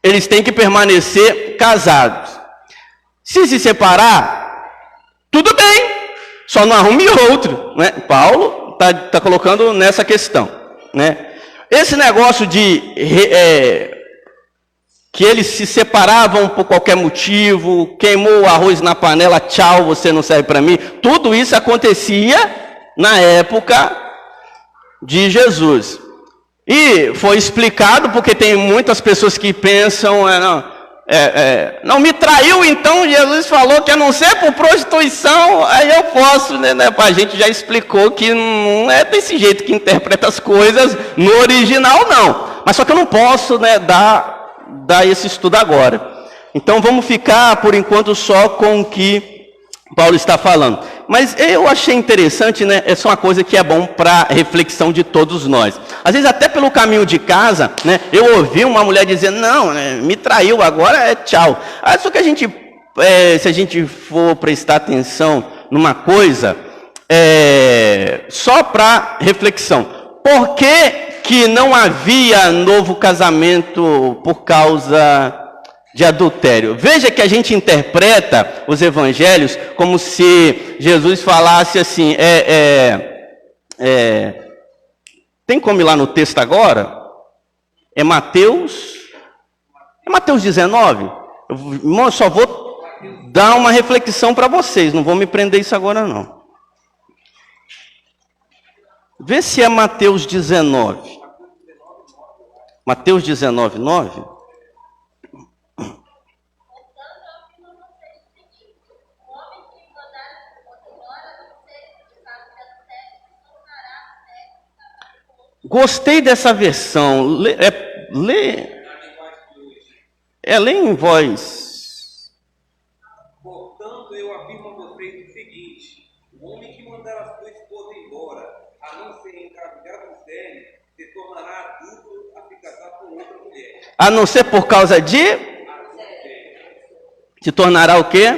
eles têm que permanecer casados. Se separar, tudo bem, só não arrume outro, né? Paulo está colocando nessa questão, né? Esse negócio de que eles se separavam por qualquer motivo, queimou o arroz na panela, tchau, você não serve para mim. Tudo isso acontecia na época de Jesus. E foi explicado porque tem muitas pessoas que pensam, não me traiu, então Jesus falou que a não ser por prostituição, aí eu posso, né? A gente já explicou que não é desse jeito que interpreta as coisas no original, não. Mas só que eu não posso, né, dar esse estudo agora. Então vamos ficar por enquanto só com o que Paulo está falando. Mas eu achei interessante, né? Essa é uma coisa que é bom para reflexão de todos nós. Às vezes até pelo caminho de casa, né? Eu ouvi uma mulher dizendo, não, né, me traiu, agora é tchau. Só que se a gente for prestar atenção numa coisa, só para reflexão. Por que não havia novo casamento por causa de adultério? Veja que a gente interpreta os evangelhos como se Jesus falasse assim, tem como ir lá no texto agora? É Mateus 19. Eu só vou dar uma reflexão para vocês, não vou me prender isso agora não. Vê se é Mateus 19. Mateus 19, 9. Gostei dessa versão. Lê em voz. Portanto, eu afirmo a vocês o seguinte: o homem que mandar a sua esposa embora, a não ser engravidado sério, se tornará adulto a se casar com outra mulher. A não ser por causa de? Se tornará o quê?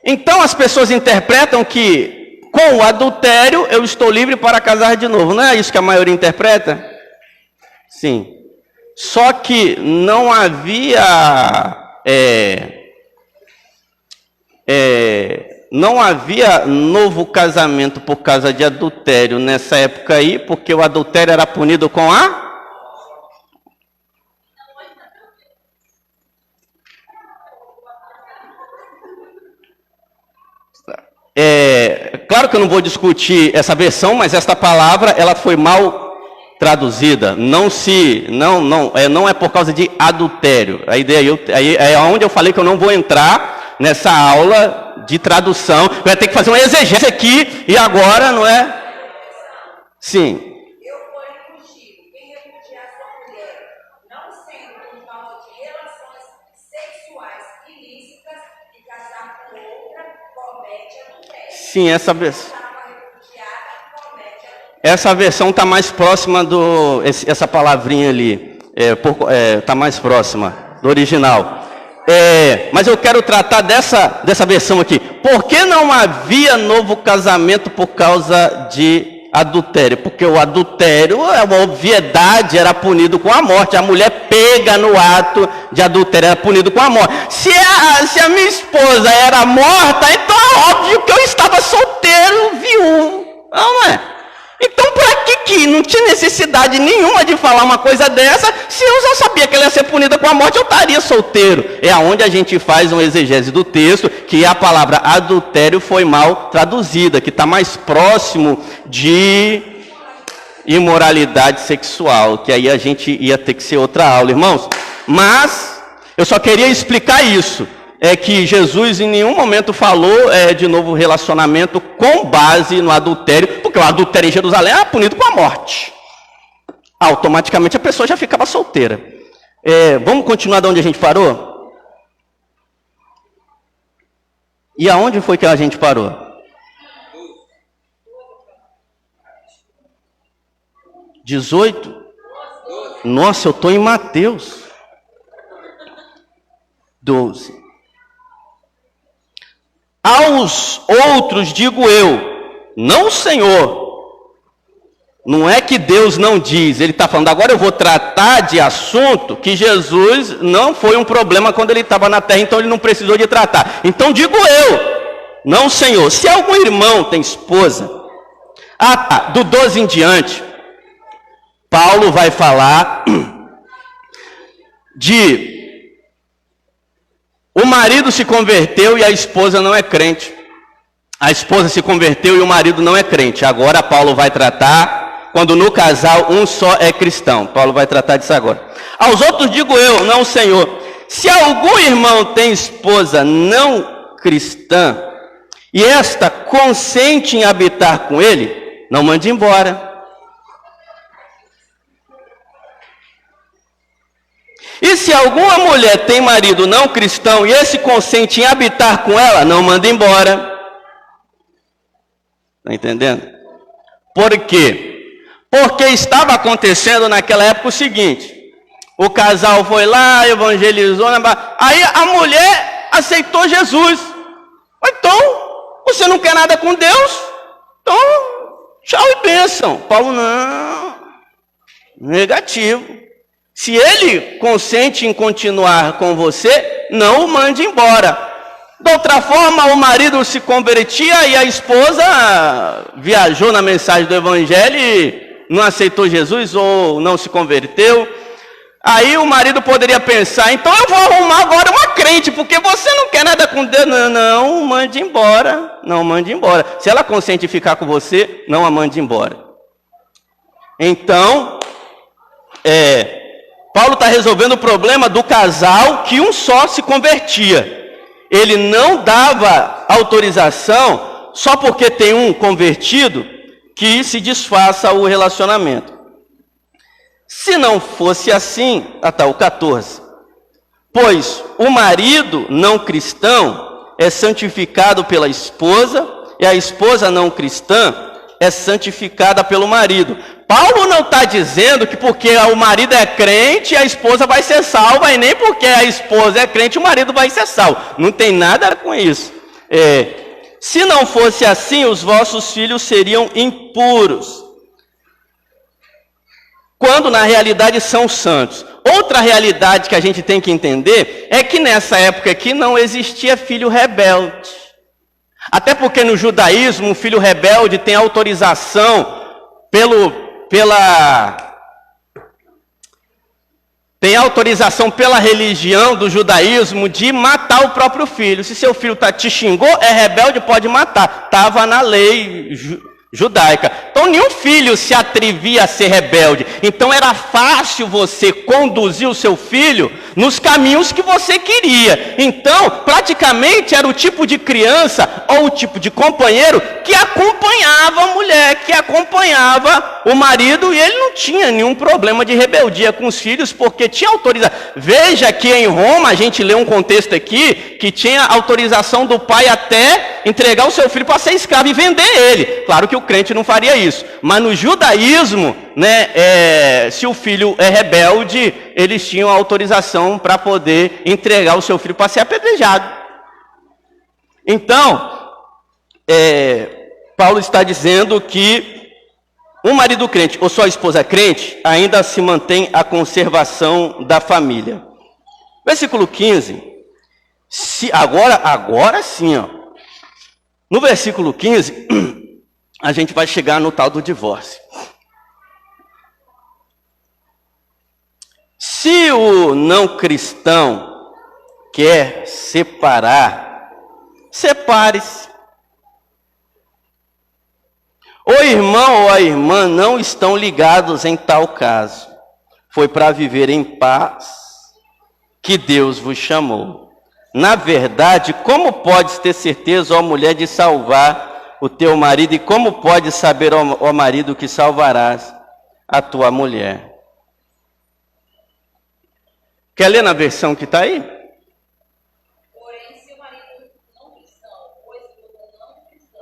Então as pessoas interpretam que com o adultério eu estou livre para casar de novo. Não é isso que a maioria interpreta? Sim. Só que não havia novo casamento por causa de adultério nessa época aí, porque o adultério era punido com a... Claro que eu não vou discutir essa versão, mas esta palavra ela foi mal traduzida. Não é por causa de adultério. A ideia é onde eu falei que eu não vou entrar nessa aula de tradução. Vai ter que fazer uma exegese aqui e agora, não é? Sim. Eu ponho contigo, quem repudiar sua mulher, não sendo por causa de relações sexuais ilícitas e casar com outra, comete adultério. Sim, essa versão está mais próxima essa palavrinha ali, está mais próxima do original. Mas eu quero tratar dessa versão aqui. Por que não havia novo casamento por causa de adultério? Porque o adultério, a obviedade, era punido com a morte. A mulher pega no ato de adultério, era punido com a morte. Se a minha esposa era morta, então é óbvio que eu estava solteiro, viúvo. Não é? Então, para que não tinha necessidade nenhuma de falar uma coisa dessa? Se eu já sabia que ela ia ser punida com a morte, eu estaria solteiro. É aonde a gente faz uma exegese do texto, que a palavra adultério foi mal traduzida, que está mais próximo de imoralidade sexual, que aí a gente ia ter que ser outra aula, irmãos. Mas eu só queria explicar isso. É que Jesus em nenhum momento falou de novo relacionamento com base no adultério, porque o adultério em Jerusalém era punido com a morte. Automaticamente a pessoa já ficava solteira. Vamos continuar de onde a gente parou? E aonde foi que a gente parou? (18) Nossa, eu estou em Mateus. 12. Aos outros digo eu, não o Senhor. Não é que Deus não diz, ele está falando, agora eu vou tratar de assunto que Jesus não foi um problema quando ele estava na terra, então ele não precisou de tratar. Então digo eu, não o Senhor. Se algum irmão tem esposa, do 12 em diante, Paulo vai falar de o marido se converteu e a esposa não é crente. A esposa se converteu e o marido não é crente. Agora Paulo vai tratar quando no casal um só é cristão. Paulo vai tratar disso agora. Aos outros digo eu, não o Senhor. Se algum irmão tem esposa não cristã e esta consente em habitar com ele, não mande embora. E se alguma mulher tem marido não cristão e esse consente em habitar com ela, não manda embora. Está entendendo? Por quê? Porque estava acontecendo naquela época o seguinte: o casal foi lá, evangelizou, aí a mulher aceitou Jesus. Então, você não quer nada com Deus? Então, tchau e bênção. Paulo, não, negativo. Se ele consente em continuar com você, não o mande embora. De outra forma, o marido se convertia e a esposa viajou na mensagem do evangelho e não aceitou Jesus ou não se converteu. Aí o marido poderia pensar, então eu vou arrumar agora uma crente, porque você não quer nada com Deus. Não, mande embora. Não, mande embora. Se ela consente ficar com você, não a mande embora. Então, Paulo está resolvendo o problema do casal que um só se convertia. Ele não dava autorização só porque tem um convertido que se desfaça o relacionamento. Se não fosse assim, até o 14. Pois o marido não cristão é santificado pela esposa e a esposa não cristã é santificada pelo marido. Paulo não está dizendo que porque o marido é crente, a esposa vai ser salva, e nem porque a esposa é crente, o marido vai ser salvo. Não tem nada com isso. Se não fosse assim, os vossos filhos seriam impuros, quando na realidade são santos. Outra realidade que a gente tem que entender é que nessa época aqui não existia filho rebelde. Até porque no judaísmo, um filho rebelde tem autorização tem autorização pela religião do judaísmo de matar o próprio filho. Se seu filho te xingou, é rebelde, pode matar. Estava na lei judaica. Então nenhum filho se atrevia a ser rebelde. Então era fácil você conduzir o seu filho nos caminhos que você queria. Então praticamente era o tipo de criança ou o tipo de companheiro que acompanhava a mulher, que acompanhava o marido, e ele não tinha nenhum problema de rebeldia com os filhos, porque tinha autorização. Veja que em Roma, a gente lê um contexto aqui, que tinha autorização do pai até entregar o seu filho para ser escravo e vender ele. Claro que o crente não faria isso, mas no judaísmo, se o filho é rebelde, eles tinham autorização para poder entregar o seu filho para ser apedrejado. Então, Paulo está dizendo que um marido crente ou sua esposa crente ainda se mantém a conservação da família. Versículo 15. Agora sim, ó. No versículo 15, a gente vai chegar no tal do divórcio. Se o não cristão quer separar, separe-se. O irmão ou a irmã não estão ligados em tal caso. Foi para viver em paz que Deus vos chamou. Na verdade, como podes ter certeza, ó mulher, de salvar o teu marido? E como podes saber, ó marido, que salvarás a tua mulher? Quer ler na versão que está aí? Porém, se o marido não cristão ou a esposa não cristã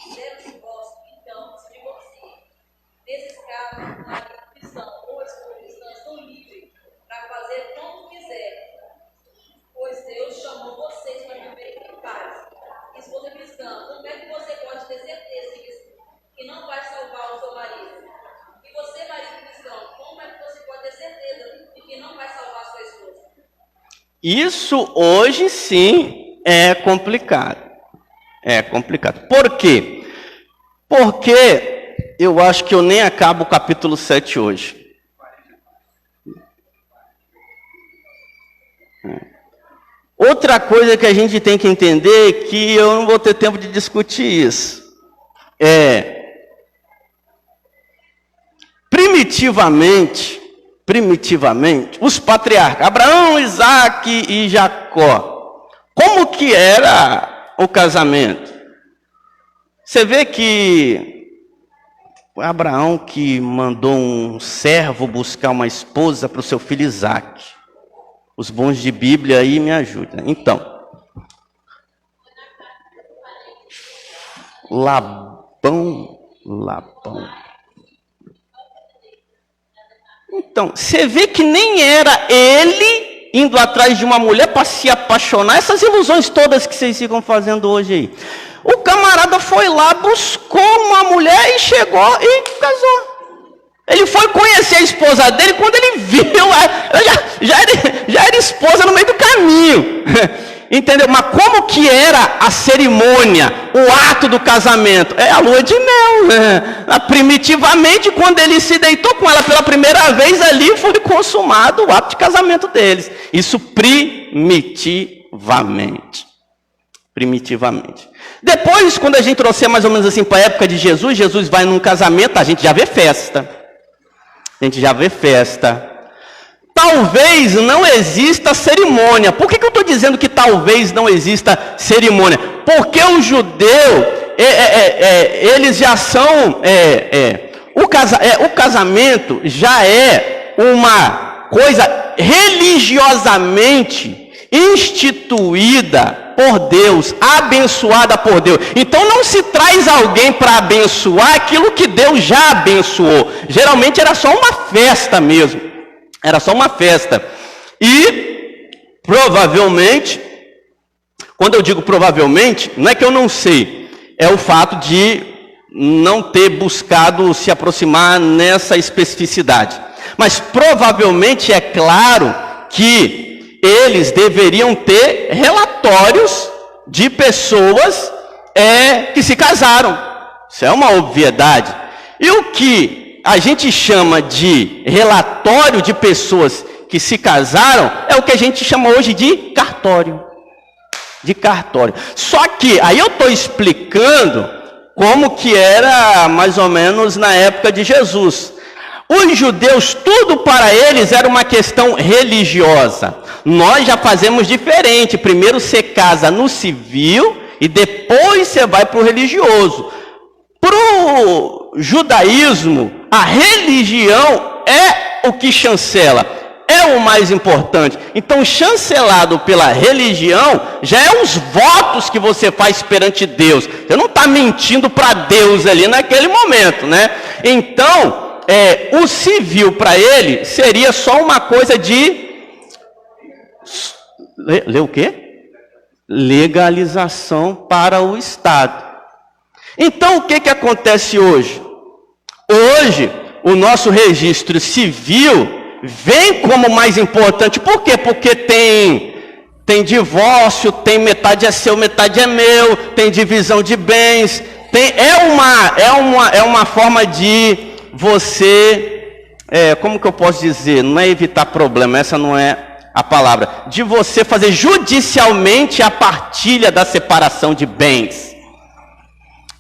fizer o divórcio, então se divorcie. Nesses casos, o marido cristão ou a esposa cristã estão livres para fazer como quiserem, pois Deus Isso hoje sim é complicado. É complicado. Por quê? Porque eu acho que eu nem acabo o capítulo 7 hoje. Outra coisa que a gente tem que entender é que eu não vou ter tempo de discutir isso. Primitivamente, os patriarcas, Abraão, Isaac e Jacó, como que era o casamento? Você vê que foi Abraão que mandou um servo buscar uma esposa para o seu filho Isaac. Os bons de Bíblia aí me ajudam. Então, Labão. Então, você vê que nem era ele indo atrás de uma mulher para se apaixonar. Essas ilusões todas que vocês ficam fazendo hoje aí. O camarada foi lá, buscou uma mulher e chegou e casou. Ele foi conhecer a esposa dele, quando ele viu, ela já era esposa no meio do caminho. Entendeu? Mas como que era a cerimônia, o ato do casamento? É a lua de mel. Primitivamente, quando ele se deitou com ela pela primeira vez, ali foi consumado o ato de casamento deles. Isso primitivamente. Depois, quando a gente trouxer mais ou menos assim para a época de Jesus, Jesus vai num casamento, a gente já vê festa. Talvez não exista cerimônia. Por que eu estou dizendo que talvez não exista cerimônia? Porque o judeu, eles já são... o casamento já é uma coisa religiosamente instituída por Deus, abençoada por Deus. Então não se traz alguém para abençoar aquilo que Deus já abençoou. Geralmente era só uma festa mesmo. E provavelmente, quando eu digo provavelmente, não é que eu não sei, é o fato de não ter buscado se aproximar nessa especificidade. Mas provavelmente é claro que eles deveriam ter relatórios de pessoas que se casaram. Isso é uma obviedade. E o que a gente chama de relatório de pessoas que se casaram é o que a gente chama hoje de cartório. Só que aí eu estou explicando como que era mais ou menos na época de Jesus. Os judeus, tudo para eles era uma questão religiosa. Nós já fazemos diferente. Primeiro você casa no civil e depois você vai para o religioso. Para o judaísmo, a religião é o que chancela, é o mais importante. Então, chancelado pela religião, já é os votos que você faz perante Deus. Você não está mentindo para Deus ali naquele momento, né? Então, o civil para ele seria só uma coisa de... Lê o quê? Legalização para o Estado. Então, o que acontece hoje? Hoje, o nosso registro civil vem como mais importante. Por quê? Porque tem divórcio, tem metade é seu, metade é meu, tem divisão de bens, é uma forma de você, como que eu posso dizer? Não é evitar problema, essa não é a palavra. De você fazer judicialmente a partilha da separação de bens.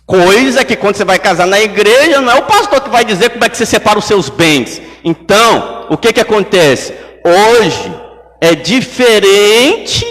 Coisa que quando você vai casar na igreja, não é o pastor que vai dizer como é que você separa os seus bens. Então, o que acontece? Hoje é diferente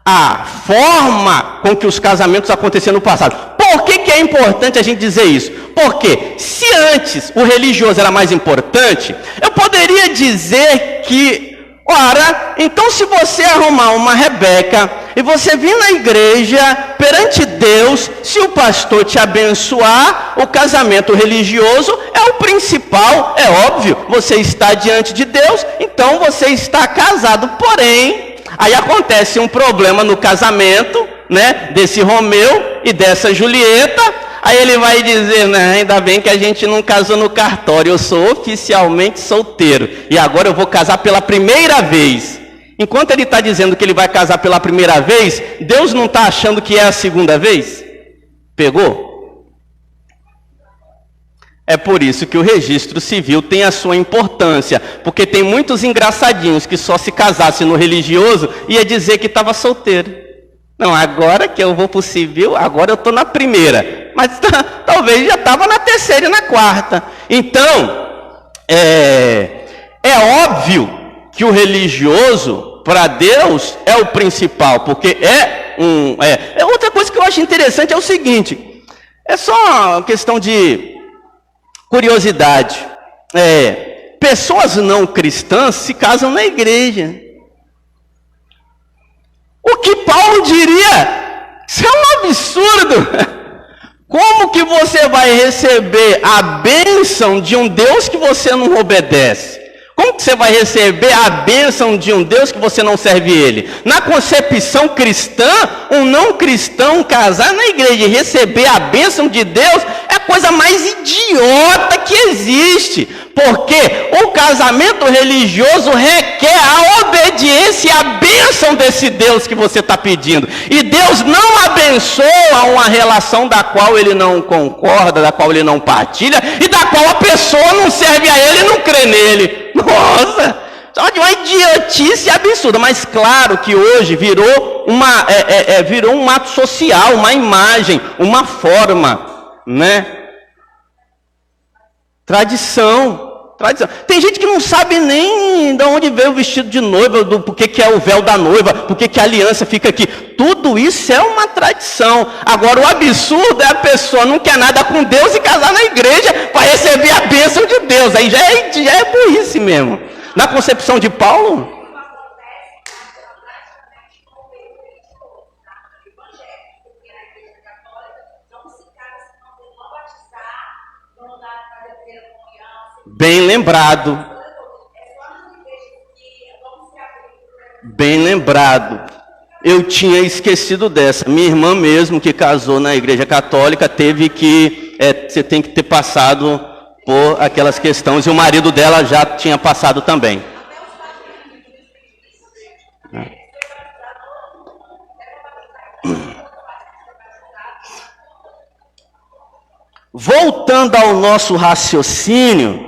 a forma com que os casamentos aconteceram no passado. Por que é importante a gente dizer isso? Porque se antes o religioso era mais importante, eu poderia dizer que, ora, então se você arrumar uma Rebeca e você vir na igreja perante Deus, se o pastor te abençoar, o casamento religioso é o principal, é óbvio, você está diante de Deus, então você está casado. Porém, aí acontece um problema no casamento, né, desse Romeu e dessa Julieta. Aí ele vai dizer, né, ainda bem que a gente não casou no cartório, eu sou oficialmente solteiro, e agora eu vou casar pela primeira vez. Enquanto ele está dizendo que ele vai casar pela primeira vez, Deus não está achando que é a segunda vez? Pegou? É por isso que o registro civil tem a sua importância, porque tem muitos engraçadinhos que só se casasse no religioso ia dizer que estava solteiro. Não, agora que eu vou para o civil, agora eu estou na primeira, mas talvez já estava na terceira e na quarta. Então, é óbvio que o religioso, para Deus, é o principal, porque outra coisa que eu acho interessante é o seguinte, é só uma questão de curiosidade. Pessoas não cristãs se casam na igreja. O que Paulo diria? Isso é um absurdo. Como que você vai receber a bênção de um Deus que você não obedece? Como que você vai receber a bênção de um Deus que você não serve ele? Na concepção cristã, um não cristão casar na igreja e receber a bênção de Deus é a coisa mais idiota que existe. Porque o casamento religioso requer a obediência e a bênção desse Deus que você está pedindo. E Deus não abençoa uma relação da qual ele não concorda, da qual ele não partilha, e da qual a pessoa não serve a ele e não crê nele. Nossa, só de uma idiotice absurda. Mas claro que hoje virou um ato social, uma imagem, uma forma, né? Tradição. Tem gente que não sabe nem de onde veio o vestido de noiva, do porquê que é o véu da noiva, porquê que a aliança fica aqui. Tudo isso é uma tradição. Agora o absurdo é a pessoa não quer nada com Deus e casar na igreja para receber a bênção de Deus. Aí já é burrice mesmo. Na concepção de Paulo... Bem lembrado. Bem lembrado. Eu tinha esquecido dessa. Minha irmã mesmo, que casou na igreja católica, teve que... você tem que ter passado por aquelas questões, e o marido dela já tinha passado também. Voltando ao nosso raciocínio,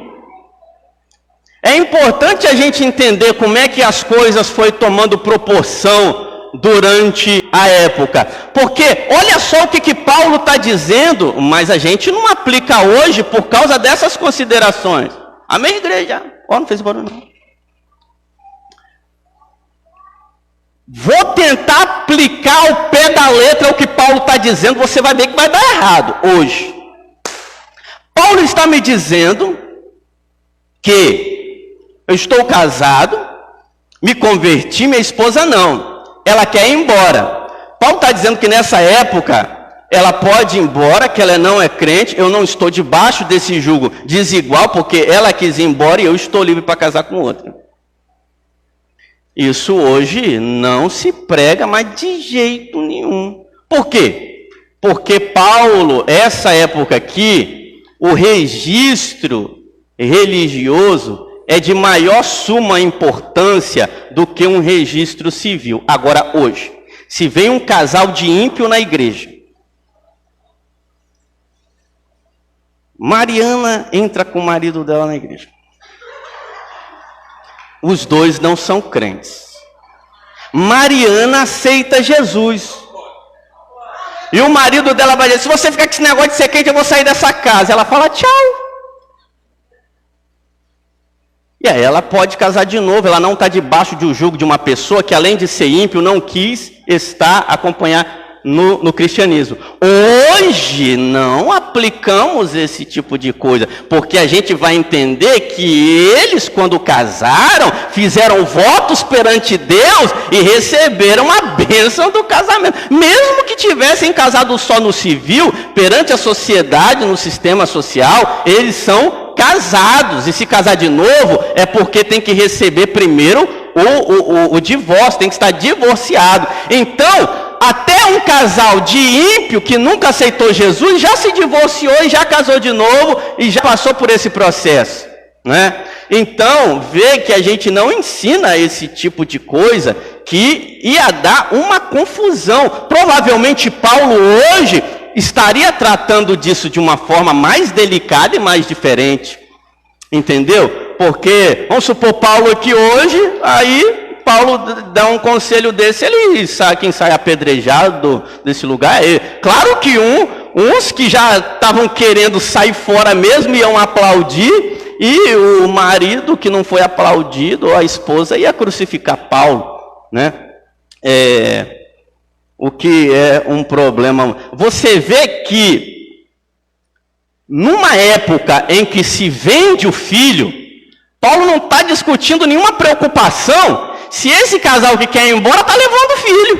é importante a gente entender como é que as coisas foram tomando proporção durante a época. Porque olha só o que Paulo está dizendo, mas a gente não aplica hoje por causa dessas considerações. Amém, igreja? Não fez barulho não. Vou tentar aplicar ao pé da letra o que Paulo está dizendo, você vai ver que vai dar errado hoje. Paulo está me dizendo que eu estou casado, me converti, minha esposa não. Ela quer ir embora. Paulo está dizendo que nessa época ela pode ir embora, que ela não é crente, eu não estou debaixo desse jugo desigual, porque ela quis ir embora e eu estou livre para casar com outra. Isso hoje não se prega mais de jeito nenhum. Por quê? Porque Paulo, essa época aqui, o registro religioso é de maior suma importância do que um registro civil. Agora, hoje, se vem um casal de ímpio na igreja, Mariana entra com o marido dela na igreja. Os dois não são crentes. Mariana aceita Jesus. E o marido dela vai dizer, se você ficar com esse negócio de ser crente, eu vou sair dessa casa. Ela fala, tchau. E aí ela pode casar de novo, ela não está debaixo de um jugo de uma pessoa que, além de ser ímpio, não quis acompanhar no cristianismo. Hoje não aplicamos esse tipo de coisa, porque a gente vai entender que eles, quando casaram, fizeram votos perante Deus e receberam a bênção do casamento. Mesmo que tivessem casado só no civil, perante a sociedade, no sistema social, eles são casados, e se casar de novo é porque tem que receber primeiro o divórcio, tem que estar divorciado. Então, até um casal de ímpio que nunca aceitou Jesus já se divorciou e já casou de novo e já passou por esse processo. né? Então, vê que a gente não ensina esse tipo de coisa, que ia dar uma confusão. Provavelmente Paulo hoje estaria tratando disso de uma forma mais delicada e mais diferente, entendeu? Porque, vamos supor, Paulo aqui hoje, aí Paulo dá um conselho desse, quem sai apedrejado desse lugar. Claro que uns que já estavam querendo sair fora mesmo iam aplaudir, e o marido que não foi aplaudido, ou a esposa, ia crucificar Paulo, né? O que é um problema. Você vê que numa época em que se vende o filho, Paulo não está discutindo nenhuma preocupação se esse casal que quer ir embora está levando o filho.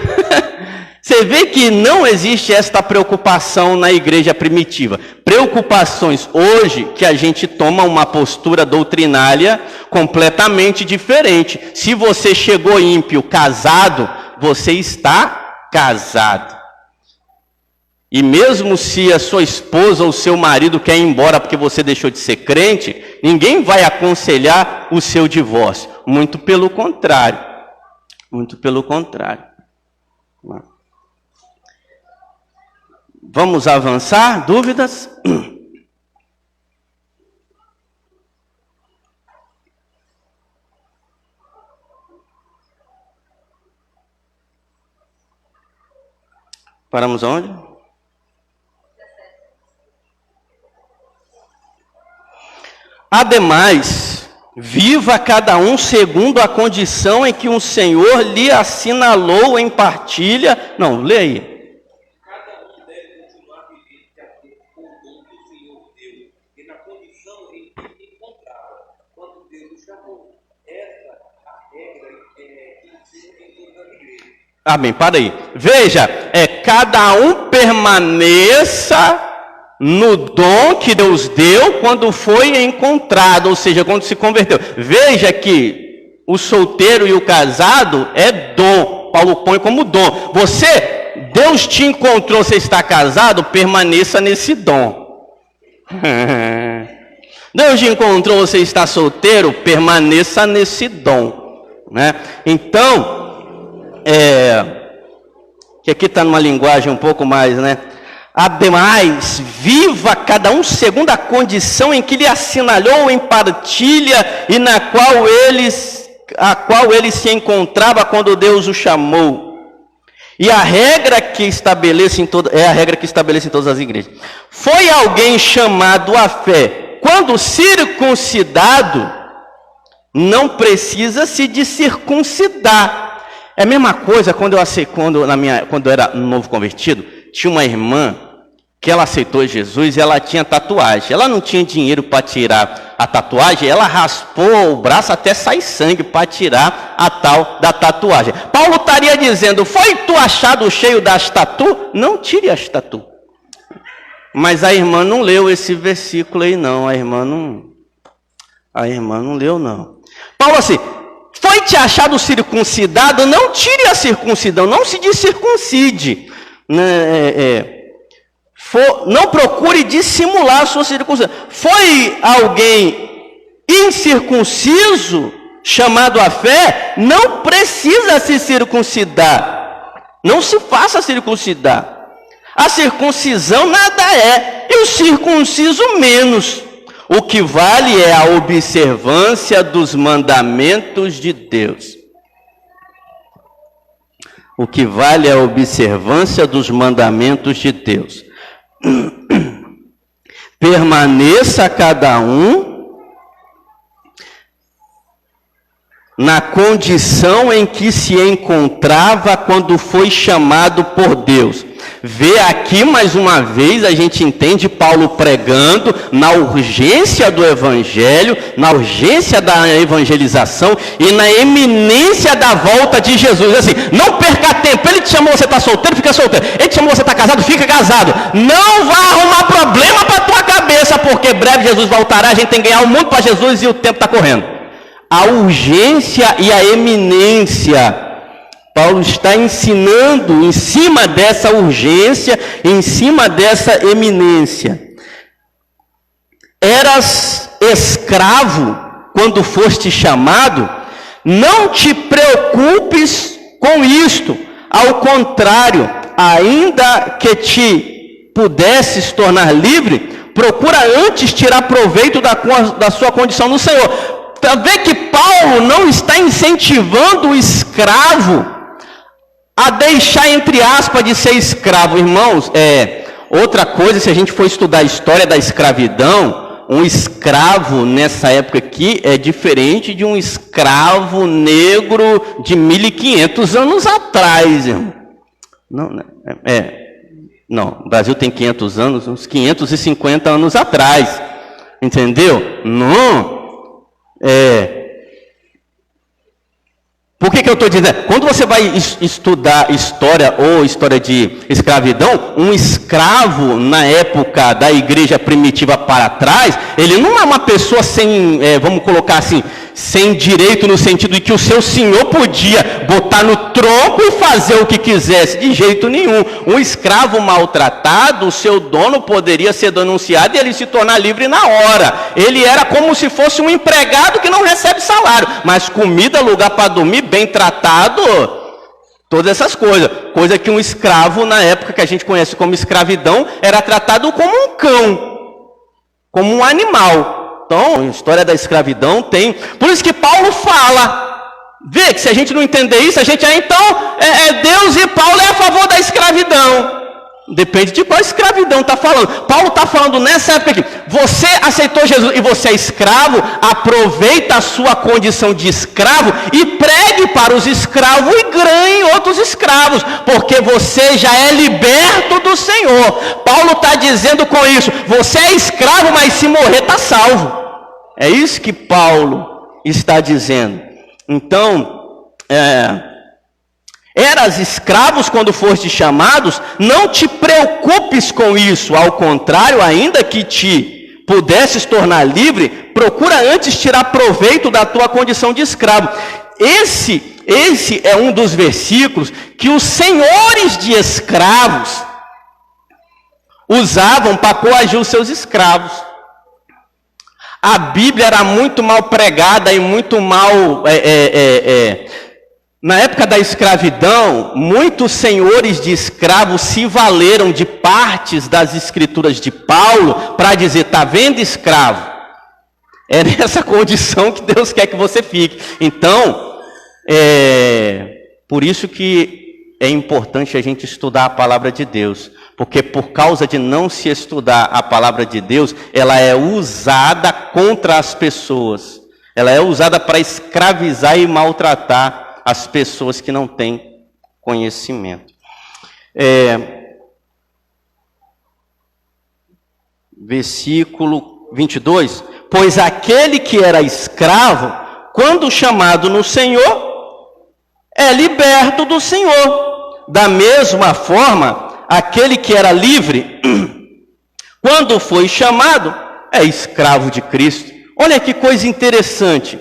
Você vê que não existe esta preocupação na igreja primitiva. Preocupações hoje que a gente toma uma postura doutrinária completamente diferente. Se você chegou ímpio, casado, você está casado. E mesmo se a sua esposa ou seu marido quer ir embora porque você deixou de ser crente, ninguém vai aconselhar o seu divórcio. Muito pelo contrário. Muito pelo contrário. Vamos avançar? Dúvidas? Paramos onde? Ademais, viva cada um segundo a condição em que o Senhor lhe assinalou em partilha. Não, lê aí. Cada um deve continuar vivendo de acordo com o dom que o Senhor deu e na condição em que se encontrava quando Deus o chamou. Essa é a regra que ensina em todas as igrejas. Amém, para aí. Veja, cada um permaneça no dom que Deus deu quando foi encontrado, ou seja, quando se converteu. Veja que o solteiro e o casado é dom. Paulo põe como dom. Deus te encontrou, você está casado, permaneça nesse dom. Deus te encontrou, você está solteiro, permaneça nesse dom, né? Então, que aqui está numa linguagem um pouco mais, né? Ademais, viva cada um segundo a condição em que lhe assinalou em partilha e a qual ele se encontrava quando Deus o chamou. E a regra que estabelece é a regra que estabelece em todas as igrejas. Foi alguém chamado à fé quando circuncidado, não precisa-se de circuncidar. É a mesma coisa quando eu era novo convertido, tinha uma irmã que ela aceitou Jesus e ela tinha tatuagem. Ela não tinha dinheiro para tirar a tatuagem, ela raspou o braço até sair sangue para tirar a tal da tatuagem. Paulo estaria dizendo: foi tu achado cheio das tatu? Não tire as tatu. Mas a irmã não leu esse versículo aí não, a irmã não leu não. Paulo assim: foi te achado circuncidado? Não tire a circuncidão, não se circuncide. Não procure dissimular a sua circuncisão. Foi alguém incircunciso chamado à fé? Não precisa se circuncidar. Não se faça circuncidar. A circuncisão nada é, e o circunciso menos. O que vale é a observância dos mandamentos de Deus. O que vale é a observância dos mandamentos de Deus. Permaneça cada um na condição em que se encontrava quando foi chamado por Deus. Vê aqui mais uma vez, a gente entende Paulo pregando na urgência do evangelho, na urgência da evangelização e na eminência da volta de Jesus. Assim, não perca tempo. Ele te chamou, você está solteiro, fica solteiro. Ele te chamou, você está casado, fica casado. Não vá arrumar problema para a tua cabeça, porque breve Jesus voltará, a gente tem que ganhar o mundo para Jesus e o tempo está correndo. A urgência e a eminência. Paulo está ensinando em cima dessa urgência, em cima dessa eminência. Eras escravo quando foste chamado, não te preocupes com isto. Ao contrário, ainda que te pudesses tornar livre, procura antes tirar proveito da sua condição no Senhor. Para ver que Paulo não está incentivando o escravo a deixar, entre aspas, de ser escravo. Irmãos, outra coisa, se a gente for estudar a história da escravidão, um escravo nessa época aqui é diferente de um escravo negro de 1500 anos atrás, irmão. Não, o Brasil tem 500 anos, uns 550 anos atrás, entendeu? Não, Por que eu estou dizendo? Quando você vai estudar história ou história de escravidão, um escravo na época da igreja primitiva para trás, ele não é uma pessoa sem, vamos colocar assim, sem direito no sentido de que o seu senhor podia botar no tronco e fazer o que quisesse, de jeito nenhum. Um escravo maltratado, o seu dono poderia ser denunciado e ele se tornar livre na hora. Ele era como se fosse um empregado que não recebe salário, mas comida, lugar para dormir, bem tratado, todas essas coisas. Coisa que um escravo, na época que a gente conhece como escravidão, era tratado como um cão, como um animal. Então, a história da escravidão tem. Por isso que Paulo fala. Vê que se a gente não entender isso, a gente Deus e Paulo é a favor da escravidão. Depende de qual escravidão está falando. Paulo está falando nessa época aqui. Você aceitou Jesus e você é escravo, aproveita a sua condição de escravo e pregue para os escravos e ganhe outros escravos, porque você já é liberto do Senhor. Paulo está dizendo com isso, você é escravo, mas se morrer está salvo. É isso que Paulo está dizendo. Então, eras escravos quando foste chamados, não te preocupes com isso. Ao contrário, ainda que te pudesses tornar livre, procura antes tirar proveito da tua condição de escravo. Esse é um dos versículos que os senhores de escravos usavam para coagir os seus escravos. A Bíblia era muito mal pregada e muito mal... Na época da escravidão, muitos senhores de escravos se valeram de partes das escrituras de Paulo para dizer, está vendo, escravo? É nessa condição que Deus quer que você fique. Então, por isso que é importante a gente estudar a palavra de Deus. Porque por causa de não se estudar a palavra de Deus, ela é usada contra as pessoas. Ela é usada para escravizar e maltratar as pessoas que não têm conhecimento. Versículo 22. Pois aquele que era escravo, quando chamado no Senhor, é liberto do Senhor. Da mesma forma, aquele que era livre, quando foi chamado, é escravo de Cristo. Olha que coisa interessante.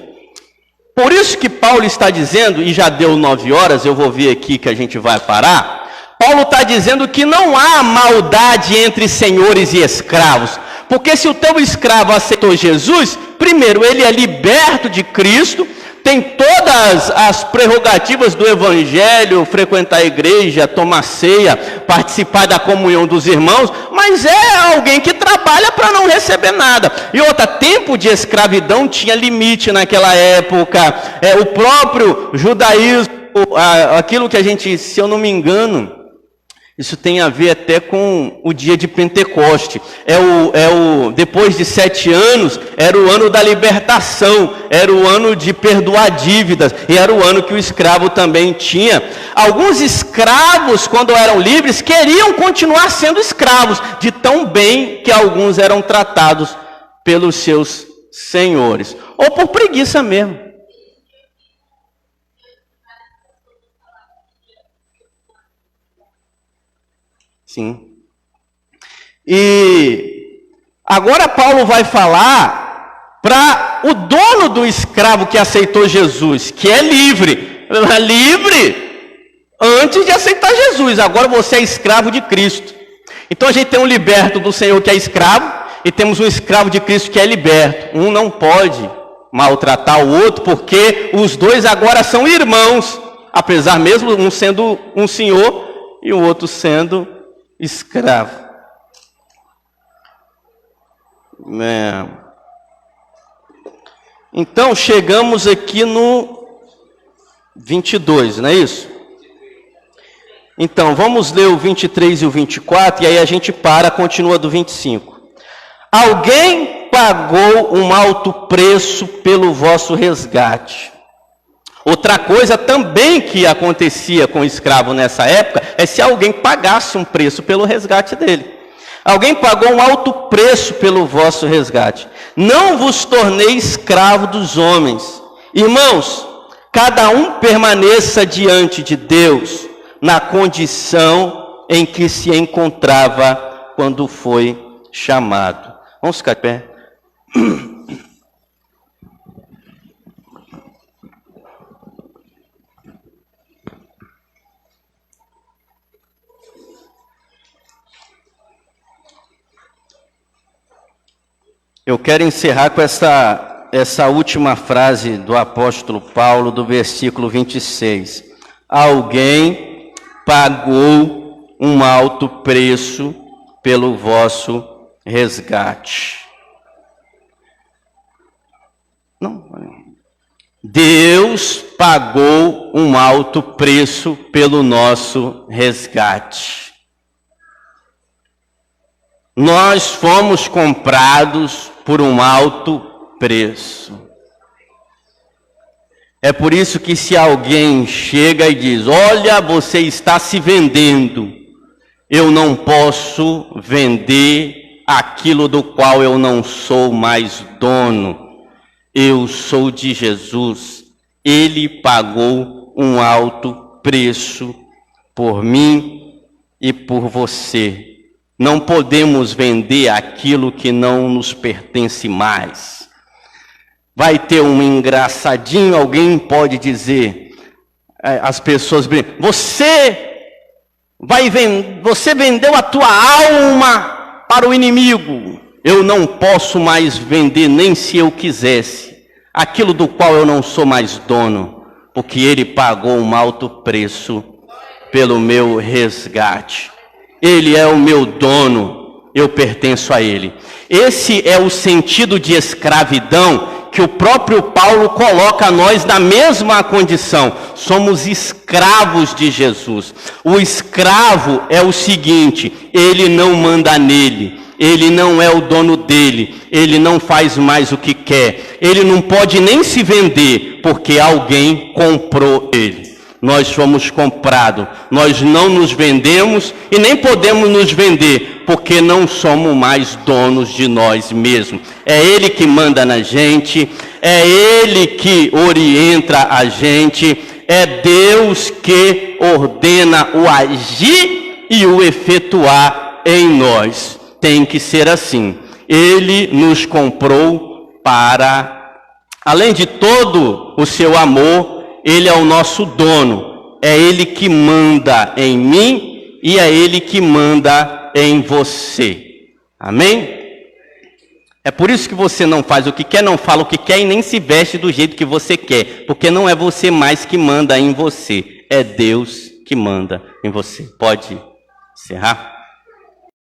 Por isso que Paulo está dizendo, e já deu 9 horas, eu vou ver aqui que a gente vai parar. Paulo está dizendo que não há maldade entre senhores e escravos. Porque se o teu escravo aceitou Jesus, primeiro, ele é liberto de Cristo, tem todas as prerrogativas do Evangelho, frequentar a igreja, tomar ceia, participar da comunhão dos irmãos, mas é alguém que trabalha para não receber nada. E outra, tempo de escravidão tinha limite naquela época. O próprio judaísmo, aquilo que a gente, se eu não me engano, isso tem a ver até com o dia de Pentecoste. Depois de 7 anos, era o ano da libertação, era o ano de perdoar dívidas, e era o ano que o escravo também tinha. Alguns escravos, quando eram livres, queriam continuar sendo escravos, de tão bem que alguns eram tratados pelos seus senhores, ou por preguiça mesmo. Sim. E agora Paulo vai falar para o dono do escravo que aceitou Jesus, que é livre. Livre antes de aceitar Jesus. Agora você é escravo de Cristo. Então a gente tem um liberto do Senhor que é escravo, e temos um escravo de Cristo que é liberto. Um não pode maltratar o outro, porque os dois agora são irmãos, apesar mesmo um sendo um senhor e o outro sendo escravo. Então chegamos aqui no 22, não é isso? Então vamos ler o 23 e o 24 e aí a gente continua do 25. Alguém pagou um alto preço pelo vosso resgate. Outra coisa também que acontecia com o escravo nessa época é se alguém pagasse um preço pelo resgate dele. Alguém pagou um alto preço pelo vosso resgate. Não vos tornei escravo dos homens. Irmãos, cada um permaneça diante de Deus na condição em que se encontrava quando foi chamado. Vamos ficar de pé. Eu quero encerrar com essa última frase do apóstolo Paulo, do versículo 26. Alguém pagou um alto preço pelo vosso resgate. Não. Deus pagou um alto preço pelo nosso resgate. Nós fomos comprados por um alto preço. É por isso que se alguém chega e diz, olha, você está se vendendo, eu não posso vender aquilo do qual eu não sou mais dono. Eu sou de Jesus. Ele pagou um alto preço por mim e por você. Não podemos vender aquilo que não nos pertence mais. Vai ter um engraçadinho, alguém pode dizer, as pessoas brincam, você vendeu a tua alma para o inimigo. Eu não posso mais vender, nem se eu quisesse, aquilo do qual eu não sou mais dono, porque ele pagou um alto preço pelo meu resgate. Ele é o meu dono, eu pertenço a ele. Esse é o sentido de escravidão que o próprio Paulo coloca nós na mesma condição. Somos escravos de Jesus. O escravo é o seguinte, ele não manda nele, ele não é o dono dele, ele não faz mais o que quer, ele não pode nem se vender, porque alguém comprou ele. Nós fomos comprados, nós não nos vendemos e nem podemos nos vender, porque não somos mais donos de nós mesmos. É Ele que manda na gente, é Ele que orienta a gente, é Deus que ordena o agir e o efetuar em nós. Tem que ser assim. Ele nos comprou para, além de todo o seu amor, Ele é o nosso dono, é Ele que manda em mim e é Ele que manda em você. Amém? É por isso que você não faz o que quer, não fala o que quer e nem se veste do jeito que você quer, porque não é você mais que manda em você, é Deus que manda em você. Pode encerrar?